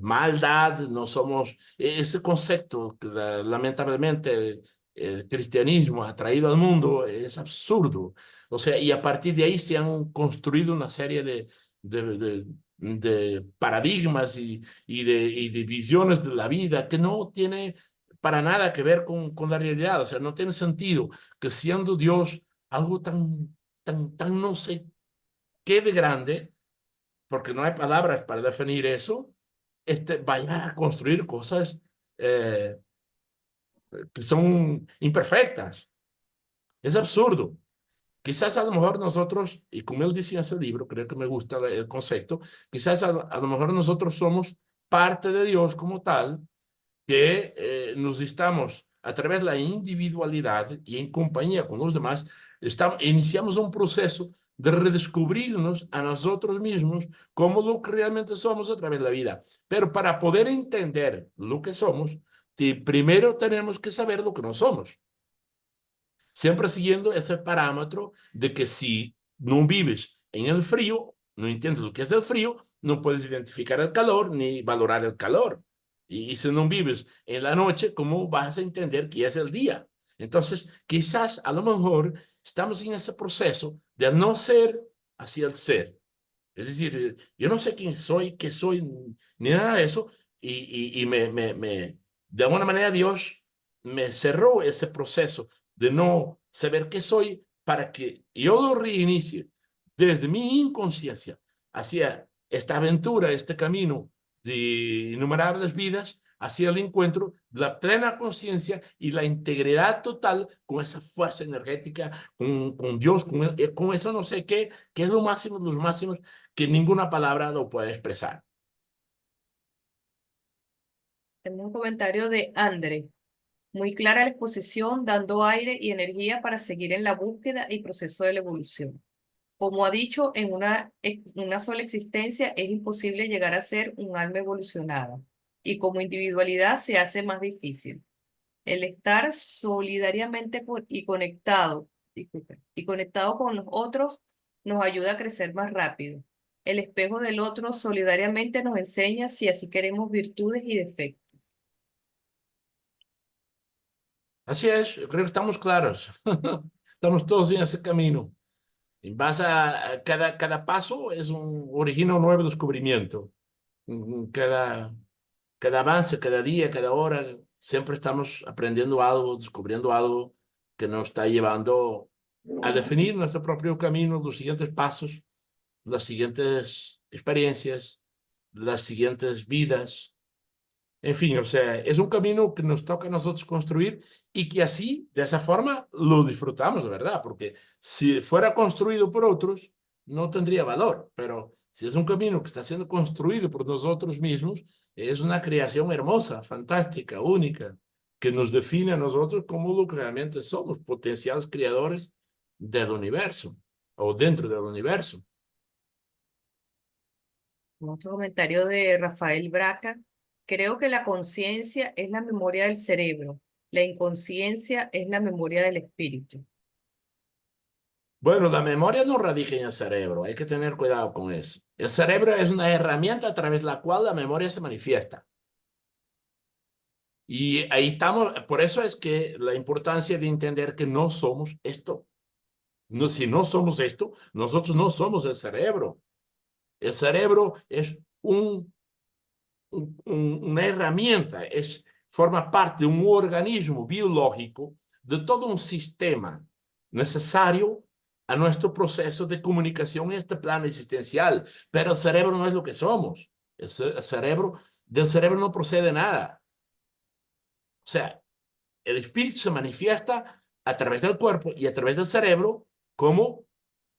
maldad, no somos ese concepto que lamentablemente el cristianismo ha traído al mundo, es absurdo. O sea, y a partir de ahí se han construido una serie de, de, de paradigmas y de visiones de la vida que no tiene para nada que ver con la realidad. O sea, no tiene sentido que siendo Dios algo tan no sé qué de grande, porque no hay palabras para definir eso, vaya a construir cosas eh, que son imperfectas. Es absurdo. Quizás a lo mejor nosotros, y como él decía en ese libro, creo que me gusta el concepto, quizás a lo mejor nosotros somos parte de Dios como tal, que nos estamos, a través de la individualidad y en compañía con los demás, iniciamos un proceso de redescubrirnos a nosotros mismos como lo que realmente somos a través de la vida. Pero para poder entender lo que somos, primero tenemos que saber lo que no somos. Siempre siguiendo ese parámetro de que si no vives en el frío, no entiendes lo que es el frío, no puedes identificar el calor ni valorar el calor. Y si no vives en la noche, ¿cómo vas a entender qué es el día? Entonces, quizás a lo mejor estamos en ese proceso de no ser hacia el ser. Es decir, yo no sé quién soy, qué soy, ni nada de eso. De alguna manera Dios me cerró ese proceso de no saber qué soy para que yo lo reinicie desde mi inconsciencia hacia esta aventura, este camino de innumerables vidas, hacia el encuentro de la plena conciencia y la integridad total con esa fuerza energética, con Dios, con eso no sé qué, que es lo máximo de los máximos que ninguna palabra lo puede expresar. Tenemos un comentario de André. Muy clara la exposición, dando aire y energía para seguir en la búsqueda y proceso de la evolución. Como ha dicho, en una sola existencia es imposible llegar a ser un alma evolucionada, y como individualidad se hace más difícil. El estar solidariamente y conectado con los otros nos ayuda a crecer más rápido. El espejo del otro solidariamente nos enseña si así queremos virtudes y defectos. Así es, yo creo que estamos claros. Estamos todos en ese camino. En base a cada paso es origina un nuevo descubrimiento. Cada avance, cada día, cada hora, siempre estamos aprendiendo algo, descubriendo algo que nos está llevando a definir nuestro propio camino, los siguientes pasos, las siguientes experiencias, las siguientes vidas. En fin, o sea, es un camino que nos toca a nosotros construir y que así, de esa forma, lo disfrutamos de verdad, porque si fuera construido por otros, no tendría valor, pero si es un camino que está siendo construido por nosotros mismos, es una creación hermosa, fantástica, única, que nos define a nosotros como lo que realmente somos, potenciales creadores del universo o dentro del universo. Otro comentario de Rafael Braca. Creo que la conciencia es la memoria del cerebro. La inconsciencia es la memoria del espíritu. Bueno, la memoria no radica en el cerebro, hay que tener cuidado con eso. El cerebro es una herramienta a través de la cual la memoria se manifiesta. Y ahí estamos, por eso es que la importancia de entender que no somos esto. No, si no somos esto, nosotros no somos el cerebro. El cerebro es una herramienta, forma parte de un organismo biológico de todo un sistema necesario a nuestro proceso de comunicación en este plano existencial. Pero el cerebro no es lo que somos. Del cerebro no procede nada. O sea, el espíritu se manifiesta a través del cuerpo y a través del cerebro como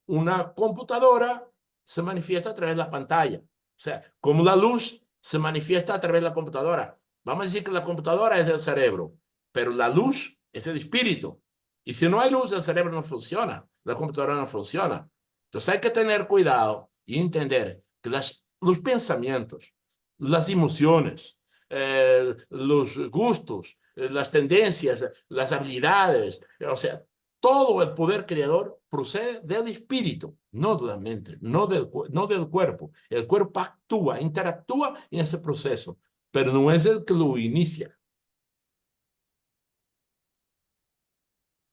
una computadora se manifiesta a través de la pantalla. O sea, como la luz se manifiesta a través de la computadora. Vamos a decir que la computadora es el cerebro, pero la luz es el espíritu. Y si no hay luz, el cerebro no funciona, la computadora no funciona. Entonces hay que tener cuidado y entender que los pensamientos, las emociones, los gustos, las tendencias, las habilidades, o sea, todo el poder creador procede del espíritu, no de la mente, no del cuerpo. El cuerpo actúa, interactúa en ese proceso, pero no es el que lo inicia.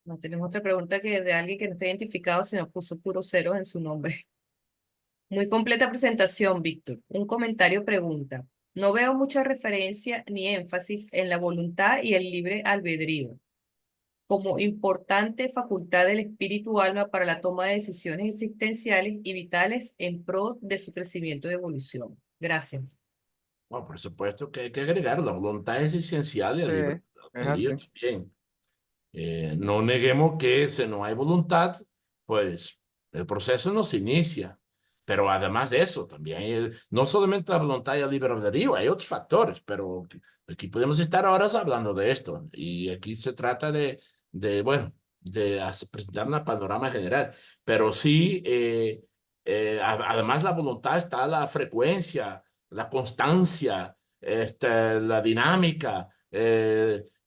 No tenemos otra pregunta que de alguien que no está identificado, sino puso puro cero en su nombre. Muy completa presentación, Víctor. Un comentario pregunta. No veo mucha referencia ni énfasis en la voluntad y el libre albedrío como importante facultad del espíritu alma para la toma de decisiones existenciales y vitales en pro de su crecimiento y evolución. Gracias. Bueno, por supuesto que hay que agregar, la voluntad es esencial y el Sí, libre es albedrío así. también. No neguemos que si no hay voluntad, pues el proceso no se inicia. Pero además de eso, también no solamente la voluntad y el libre albedrío, hay otros factores, pero aquí podemos estar horas hablando de esto. Y aquí se trata bueno, presentar un panorama general. Pero sí, además la voluntad está la frecuencia, la constancia, la dinámica.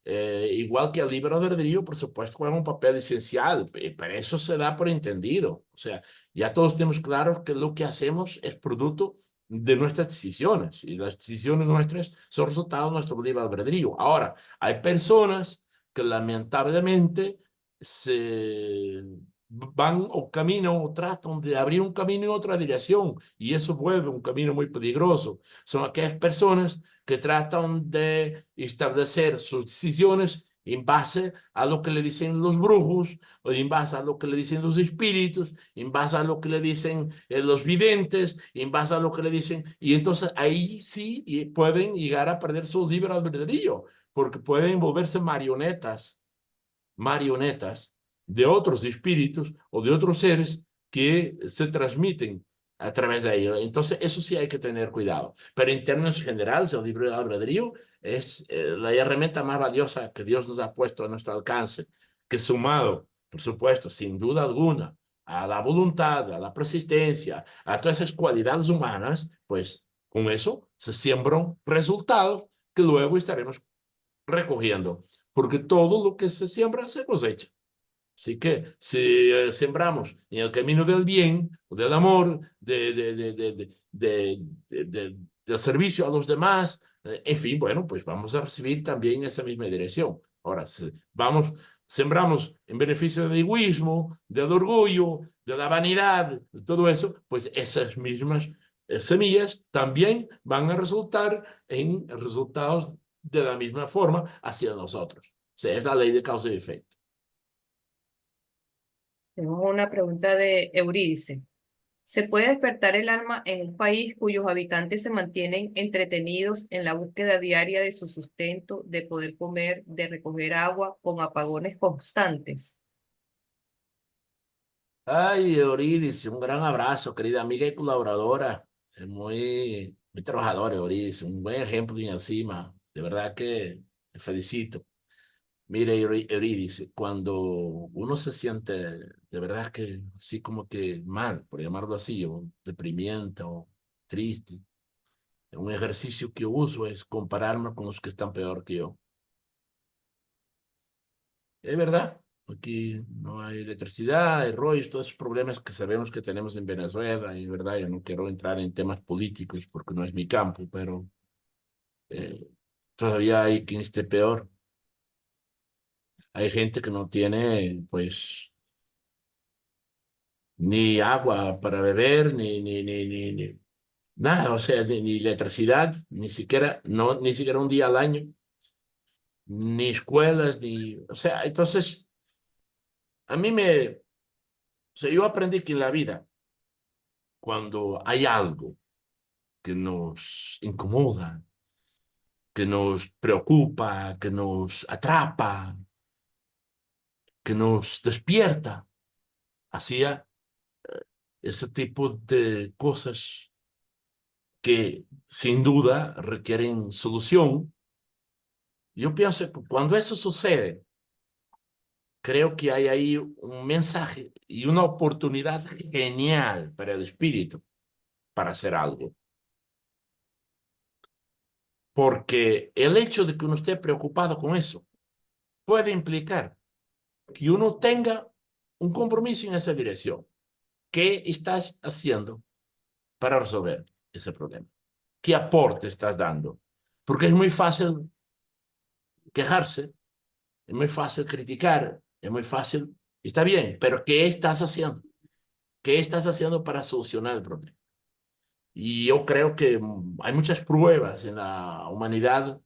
Igual que el libre albedrío, por supuesto, juega un papel esencial, pero eso se da por entendido. O sea, ya todos tenemos claro que lo que hacemos es producto de nuestras decisiones y las decisiones nuestras son resultado de nuestro libre albedrío. Ahora, hay personas que lamentablemente se van o caminan o tratan de abrir un camino en otra dirección y eso vuelve un camino muy peligroso. Son aquellas personas que tratan de establecer sus decisiones en base a lo que le dicen los brujos, o en base a lo que le dicen los espíritus, en base a lo que le dicen los videntes, en base a lo que le dicen, y entonces ahí sí pueden llegar a perder su libre albedrío, porque pueden volverse marionetas de otros espíritus o de otros seres que se transmiten a través de ello. Entonces, eso sí hay que tener cuidado. Pero en términos generales, el libre albedrío es la herramienta más valiosa que Dios nos ha puesto a nuestro alcance, que sumado, por supuesto, sin duda alguna, a la voluntad, a la persistencia, a todas esas cualidades humanas, pues con eso se siembran resultados que luego estaremos recogiendo, porque todo lo que se siembra se cosecha. Así que si sembramos en el camino del bien, del amor, del servicio a los demás, en fin, bueno, pues vamos a recibir también esa misma dirección. Ahora, si vamos sembramos en beneficio del egoísmo, del orgullo, de la vanidad, de todo eso, pues esas mismas semillas también van a resultar en resultados de la misma forma hacia nosotros. O sea, es la ley de causa y efecto. Tenemos una pregunta de Eurídice. ¿Se puede despertar el alma en un país cuyos habitantes se mantienen entretenidos en la búsqueda diaria de su sustento, de poder comer, de recoger agua, con apagones constantes? Ay, Eurídice, un gran abrazo, querida amiga y colaboradora. Es muy trabajadora, Eurídice, un buen ejemplo y encima. De verdad que te felicito. Mire, Eurídice, cuando uno se siente de verdad que así como que mal, por llamarlo así, o deprimiente o triste, un ejercicio que uso es compararme con los que están peor que yo. Es verdad, aquí no hay electricidad, hay rollos, todos esos problemas que sabemos que tenemos en Venezuela, y es verdad, yo no quiero entrar en temas políticos porque no es mi campo, pero eh, todavía hay quien esté peor. Hay gente que no tiene, pues, ni agua para beber, ni nada, o sea, ni electricidad, ni siquiera, no, ni siquiera un día al año, ni escuelas, o sea, entonces, a mí o sea, yo aprendí que en la vida, cuando hay algo que nos incomoda, que nos preocupa, que nos atrapa, que nos despierta, hacía ese tipo de cosas que sin duda requieren solución. Yo pienso que cuando eso sucede, creo que hay ahí un mensaje y una oportunidad genial para el espíritu para hacer algo. Porque el hecho de que uno esté preocupado con eso puede implicar que uno tenga un compromiso en esa dirección. ¿Qué estás haciendo para resolver ese problema? ¿Qué aporte estás dando? Porque es muy fácil quejarse, es muy fácil criticar, es muy fácil, está bien, pero ¿qué estás haciendo? ¿Qué estás haciendo para solucionar el problema? Y yo creo que hay muchas pruebas en la humanidad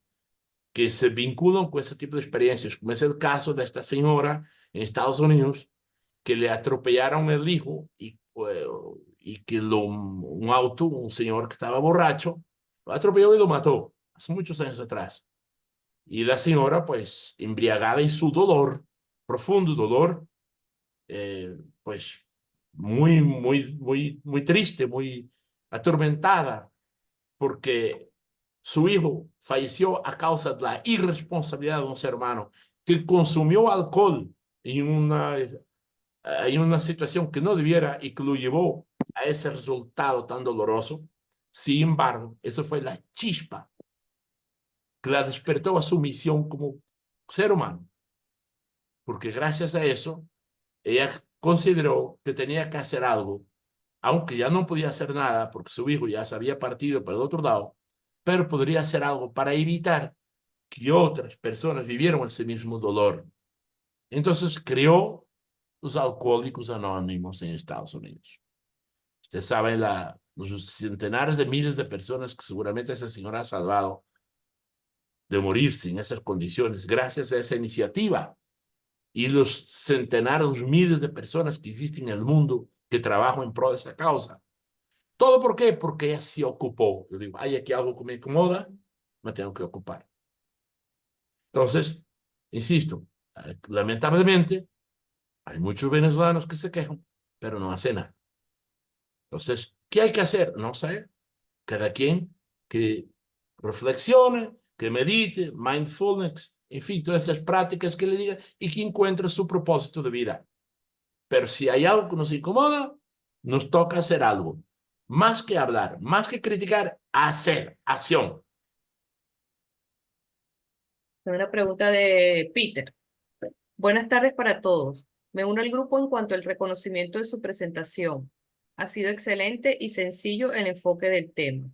que se vinculan con ese tipo de experiencias, como es el caso de esta señora en Estados Unidos que le atropellaron el hijo y que un auto, un señor que estaba borracho, lo atropelló y lo mató hace muchos años atrás. Y la señora, pues, embriagada en su dolor, profundo dolor, pues, muy triste, muy atormentada, porque su hijo falleció a causa de la irresponsabilidad de un ser humano que consumió alcohol en una situación que no debiera y que lo llevó a ese resultado tan doloroso. Sin embargo, eso fue la chispa que la despertó a su misión como ser humano, porque gracias a eso, ella consideró que tenía que hacer algo, aunque ya no podía hacer nada porque su hijo ya se había partido para el otro lado, pero podría hacer algo para evitar que otras personas vivieran ese mismo dolor. Entonces creó los Alcohólicos Anónimos en Estados Unidos. Usted sabe los centenares de miles de personas que seguramente esa señora ha salvado de morirse en esas condiciones gracias a esa iniciativa y los centenares, los miles de personas que existen en el mundo que trabajan en pro de esa causa. ¿Todo por qué? Porque ella se ocupó. Yo digo, hay aquí algo que me incomoda, me tengo que ocupar. Entonces, insisto, lamentablemente, hay muchos venezolanos que se quejan, pero no hacen nada. Entonces, ¿qué hay que hacer? No sé. Cada quien que reflexione, que medite, mindfulness, en fin, todas esas prácticas que le diga y que encuentre su propósito de vida. Pero si hay algo que nos incomoda, nos toca hacer algo. Más que hablar, más que criticar, hacer, acción. Una pregunta de Peter. Buenas tardes para todos. Me uno al grupo en cuanto al reconocimiento de su presentación. Ha sido excelente y sencillo el enfoque del tema.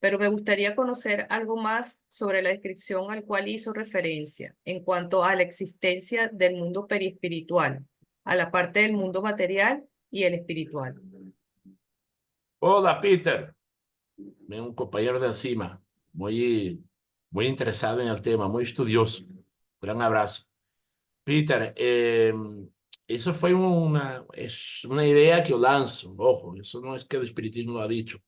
pero me gustaría conocer algo más sobre la descripción al cual hizo referencia en cuanto a la existencia del mundo periespiritual, a la parte del mundo material y el espiritual. Hola, Peter, un compañero de encima, muy interesado en el tema, muy estudioso. Gran abrazo. Peter, eso fue es una idea que yo lanzo. Ojo, eso no es que el espiritismo lo ha dicho,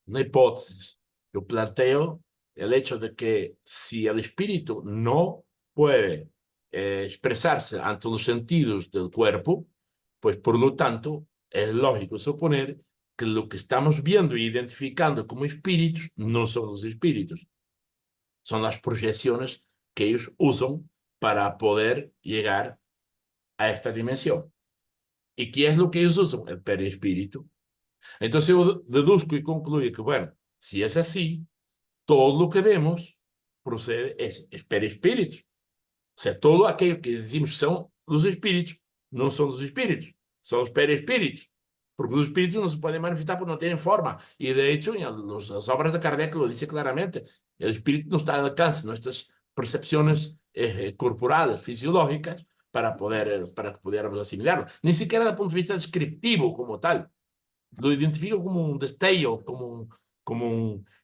una hipótesis. Yo planteo el hecho de que si el espíritu no puede expresarse ante los sentidos del cuerpo, pues por lo tanto es lógico suponer que lo que estamos viendo e identificando como espíritus no son los espíritus, son las proyecciones que ellos usan para poder llegar a esta dimensión. ¿Y qué es lo que ellos usan? El perispíritu. Entonces yo deduzco y concluyo que, bueno, si es así, todo lo que vemos procede, es perispíritu. O sea, todo aquello que decimos son los espíritus, no son los espíritus, son los perispíritus. Porque los espíritus no se pueden manifestar porque no tienen forma. Y de hecho, en las obras de Kardec lo dice claramente. El espíritu no está al alcance de nuestras percepciones corporales, fisiológicas, para poder asimilarlo. Ni siquiera desde el punto de vista descriptivo como tal. Lo identifico como un destello, como,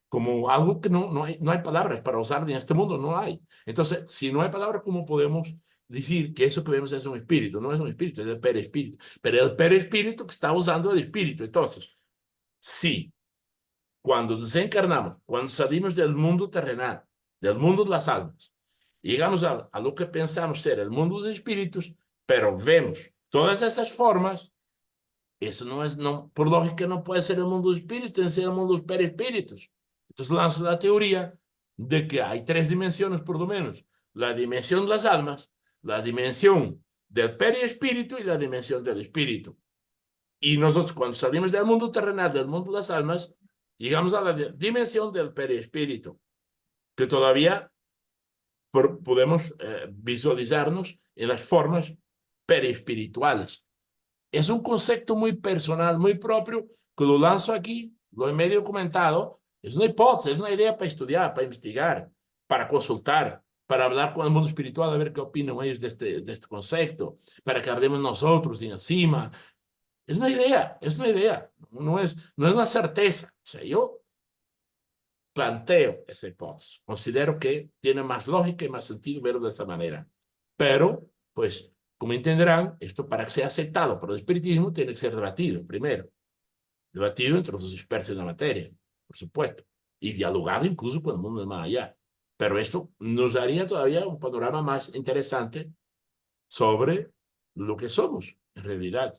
como algo que no hay palabras para usar en este mundo, no hay. Entonces, si no hay palabras, ¿cómo podemos decir que eso que vemos es un espíritu? No es un espíritu, es el perispíritu. Pero el perispíritu que está usando el espíritu. Entonces, sí, cuando desencarnamos, cuando salimos del mundo terrenal, del mundo de las almas, llegamos a lo que pensamos ser el mundo de los espíritus, pero vemos todas esas formas. Eso no es, no, por lógica no puede ser el mundo de espíritus, tiene que ser el mundo de los perispíritus. Entonces lanzo la teoría de que hay tres dimensiones por lo menos. La dimensión de las almas, la dimensión del perispíritu y la dimensión del espíritu. Y nosotros cuando salimos del mundo terrenal, del mundo de las almas, llegamos a la dimensión del perispíritu, que todavía podemos visualizarnos en las formas perispirituales. Es un concepto muy personal, muy propio, que lo lanzo aquí, lo he medio comentado. Es una hipótesis, es una idea para estudiar, para investigar, para consultar, para hablar con el mundo espiritual, a ver qué opinan ellos de este concepto, para que hablemos nosotros de encima. Es una idea, no es una certeza. O sea, yo planteo esa hipótesis. Considero que tiene más lógica y más sentido verlo de esa manera. Pero, pues, como entenderán, esto para que sea aceptado por el espiritismo tiene que ser debatido primero. Debatido entre los expertos en la materia, por supuesto. Y dialogado incluso con el mundo de más allá. Pero esto nos daría todavía un panorama más interesante sobre lo que somos en realidad.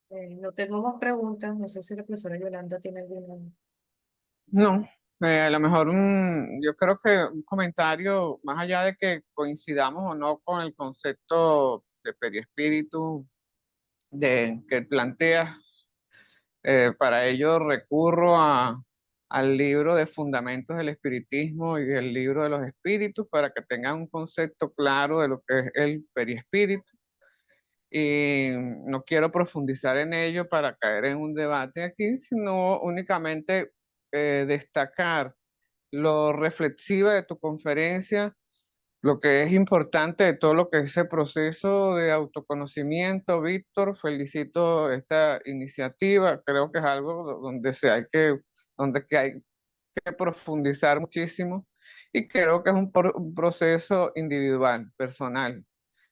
No tengo más preguntas, no sé si la profesora Yolanda tiene alguna. No, a lo mejor yo creo que un comentario, más allá de que coincidamos o no con el concepto de periespíritu que planteas, para ello recurro al libro de Fundamentos del Espiritismo y el libro de los Espíritus para que tengan un concepto claro de lo que es el periespíritu. Y no quiero profundizar en ello para caer en un debate aquí, sino únicamente destacar lo reflexiva de tu conferencia, lo que es importante de todo lo que es ese proceso de autoconocimiento. Víctor, felicito esta iniciativa, creo que es algo donde que hay que profundizar muchísimo y creo que es un proceso individual, personal.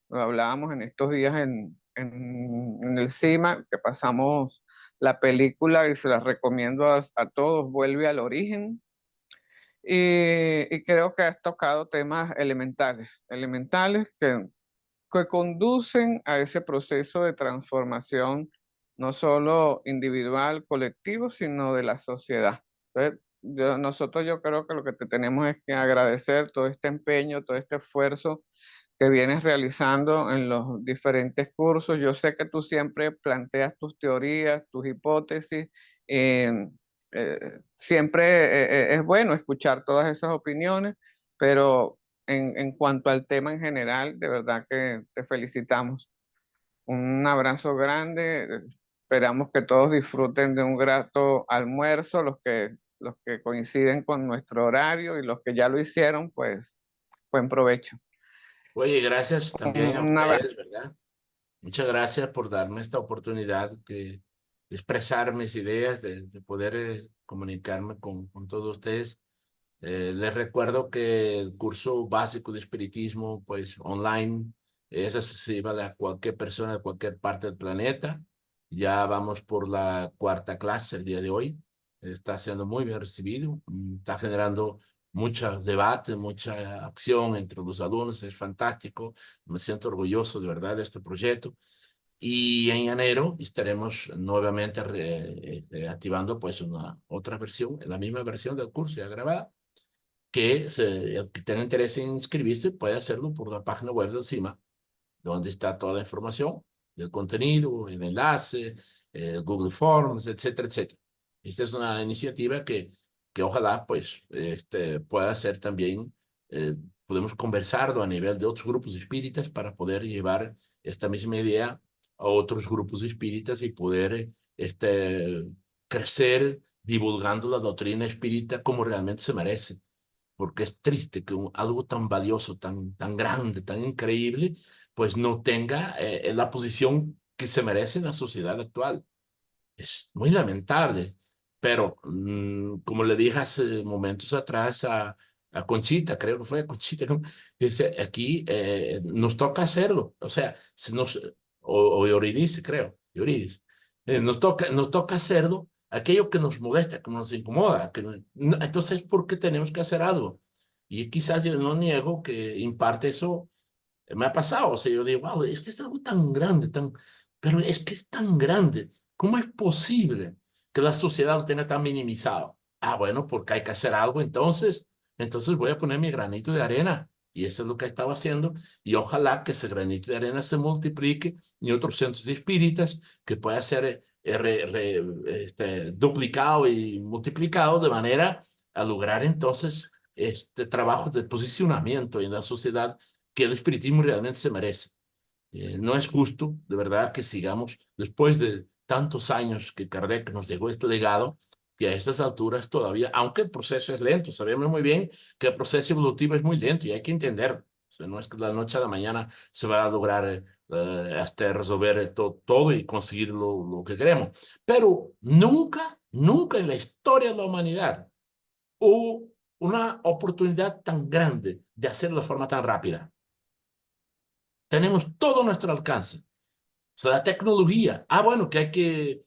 Lo hablábamos en estos días en el CIMA, que pasamos la película y se la recomiendo a todos, Vuelve al origen. Y creo que has tocado temas elementales que conducen a ese proceso de transformación, no solo individual, colectivo, sino de la sociedad. Entonces, nosotros yo creo que lo que te tenemos es que agradecer todo este empeño, todo este esfuerzo que vienes realizando en los diferentes cursos. Yo sé que tú siempre planteas tus teorías, tus hipótesis. eh, eh, Siempre es bueno escuchar todas esas opiniones, pero en cuanto al tema en general, de verdad que te felicitamos. Un abrazo grande. esperamos que todos disfruten de un grato almuerzo, los que coinciden con nuestro horario y los que ya lo hicieron, pues buen provecho. Oye, gracias también a Un abrazo. ustedes, ¿verdad? Muchas gracias por darme esta oportunidad de expresar mis ideas, de poder comunicarme con todos ustedes. Les recuerdo que el curso básico de espiritismo, pues online, es accesible a cualquier persona de cualquier parte del planeta. Ya vamos por la cuarta clase el día de hoy. Está siendo muy bien recibido. Está generando mucho debate, mucha acción entre los alumnos. Es fantástico. Me siento orgulloso de verdad de este proyecto. Y en enero estaremos nuevamente activando pues una otra versión, la misma versión del curso ya grabada el que tenga interés en inscribirse puede hacerlo por la página web del CIMA, donde está toda la información del contenido, el enlace, Google Forms, etcétera, etcétera. Esta es una iniciativa que ojalá pues pueda ser también, podemos conversarlo a nivel de otros grupos espíritas para poder llevar esta misma idea a otros grupos espíritas y poder crecer divulgando la doctrina espírita como realmente se merece, porque es triste que algo tan valioso, tan grande, tan increíble, pues no tenga la posición que se merece en la sociedad actual. Es muy lamentable, pero como le dije hace momentos atrás a Conchita, creo que fue a Conchita, ¿no? Dice, aquí nos toca hacerlo, o sea, o Eurídice, creo, Eurídice, nos toca hacerlo, aquello que nos molesta, que nos incomoda, entonces, ¿por qué tenemos que hacer algo? Y quizás yo no niego que en parte eso me ha pasado, o sea, yo digo, wow, esto es algo tan grande, pero es que es tan grande. ¿Cómo es posible que la sociedad lo tenga tan minimizado? Ah, bueno, porque hay que hacer algo, entonces voy a poner mi granito de arena. Y eso es lo que estaba haciendo. Y ojalá que ese granito de arena se multiplique en otros centros espíritas, que pueda ser duplicado y multiplicado de manera a lograr entonces este trabajo de posicionamiento en la sociedad que el espiritismo realmente se merece. No es justo, de verdad, que sigamos, después de tantos años que Kardec nos dejó este legado, que a estas alturas todavía, aunque el proceso es lento, sabemos muy bien que el proceso evolutivo es muy lento y hay que entenderlo. O sea, no es que de la noche a la mañana se va a lograr hasta resolver todo y conseguir lo que queremos. Pero nunca, nunca en la historia de la humanidad hubo una oportunidad tan grande de hacerlo de forma tan rápida. Tenemos todo a nuestro alcance. O sea, la tecnología. Ah, bueno, que hay que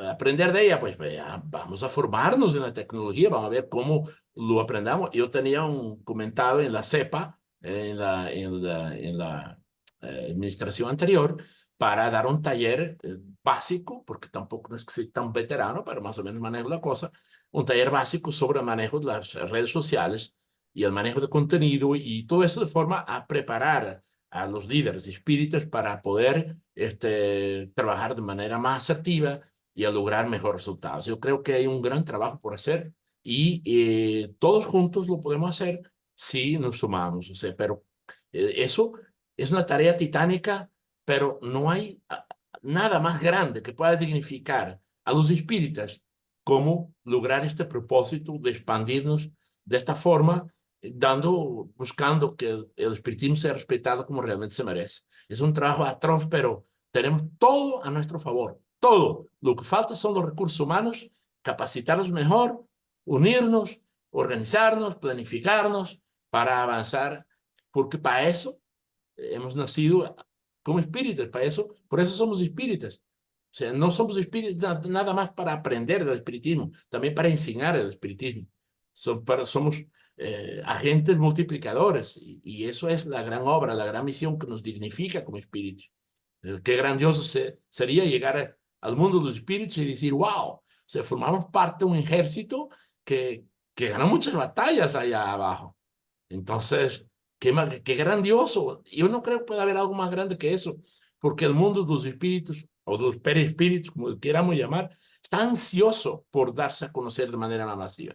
aprender de ella. Pues vea, vamos a formarnos en la tecnología, vamos a ver cómo lo aprendamos. Yo tenía un comentado en la CEPA, en la administración anterior, para dar un taller básico, porque tampoco no es que soy tan veterano, pero más o menos manejo la cosa, un taller básico sobre el manejo de las redes sociales y el manejo de contenido y todo eso de forma a preparar a los líderes espíritas para poder trabajar de manera más asertiva y a lograr mejores resultados. Yo creo que hay un gran trabajo por hacer y todos juntos lo podemos hacer si nos sumamos. O sea, pero eso es una tarea titánica, pero no hay nada más grande que pueda dignificar a los espíritas como lograr este propósito de expandirnos de esta forma buscando que el espiritismo sea respetado como realmente se merece. Es un trabajo atroz, pero tenemos todo a nuestro favor, todo. Lo que falta son los recursos humanos, capacitarlos mejor, unirnos, organizarnos, planificarnos para avanzar, porque para eso hemos nacido como espíritas, para eso, por eso somos espíritas. O sea, no somos espíritas nada más para aprender del espiritismo, también para enseñar el espiritismo. Somos agentes multiplicadores y eso es la gran obra, la gran misión que nos dignifica como espíritus. Qué grandioso sería llegar al mundo de los espíritus y decir, wow, o sea, formamos parte de un ejército que ganó muchas batallas allá abajo. Entonces, qué grandioso. Yo no creo que pueda haber algo más grande que eso, porque el mundo de los espíritus o de los perispíritus, como lo queramos llamar, está ansioso por darse a conocer de manera más masiva.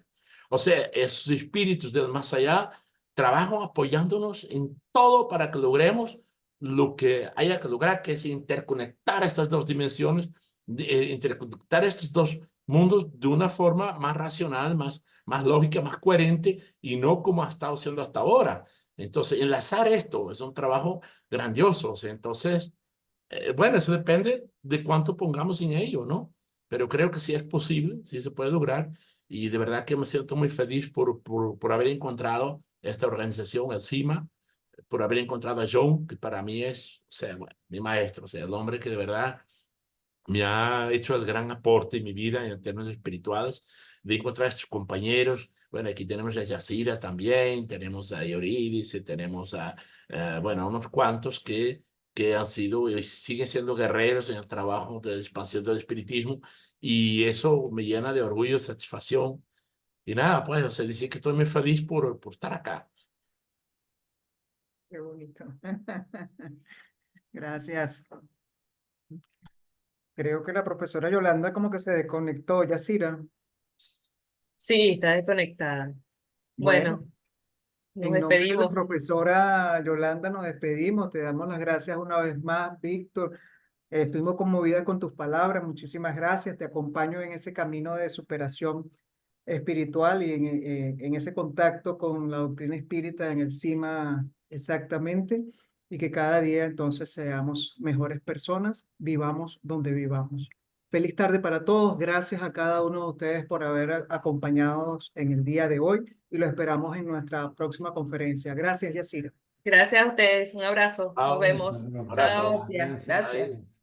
O sea, esos espíritus del más allá trabajan apoyándonos en todo para que logremos lo que haya que lograr, que es interconectar estas dos dimensiones interconectar estos dos mundos de una forma más racional, más lógica, más coherente y no como ha estado siendo hasta ahora. Entonces, enlazar esto es un trabajo grandioso. O sea, entonces, bueno, eso depende de cuánto pongamos en ello, ¿no? Pero creo que sí es posible, sí se puede lograr. Y de verdad que me siento muy feliz por haber encontrado esta organización, el CIMA, por haber encontrado a John, que para mí es, o sea, bueno, mi maestro, o sea, el hombre que de verdad me ha hecho el gran aporte en mi vida en términos espirituales, de encontrar a estos compañeros. Bueno, aquí tenemos a Yacira también, tenemos a Eurídice, tenemos a, bueno, unos cuantos que han sido y siguen siendo guerreros en el trabajo de expansión del espiritismo, y eso me llena de orgullo, satisfacción. Y nada, pues, o sea, decir que estoy muy feliz por estar acá. Qué bonito. Gracias. Creo que la profesora Yolanda como que se desconectó, Yacira. Sí, está desconectada. Bueno, Bueno, nos en nombre de la despedimos. profesora Yolanda nos despedimos. Te damos las gracias una vez más, Víctor. Estuvimos conmovidas con tus palabras. Muchísimas gracias. Te acompaño en ese camino de superación espiritual y en ese contacto con la doctrina espírita en el CIMA exactamente. Y que cada día entonces seamos mejores personas, vivamos donde vivamos. Feliz tarde para todos. Gracias a cada uno de ustedes por haber acompañado en el día de hoy y lo esperamos en nuestra próxima conferencia. Gracias, Yacira. Gracias a ustedes. Un abrazo. Nos Chao. vemos. Un abrazo. Chao. Gracias. Ahí.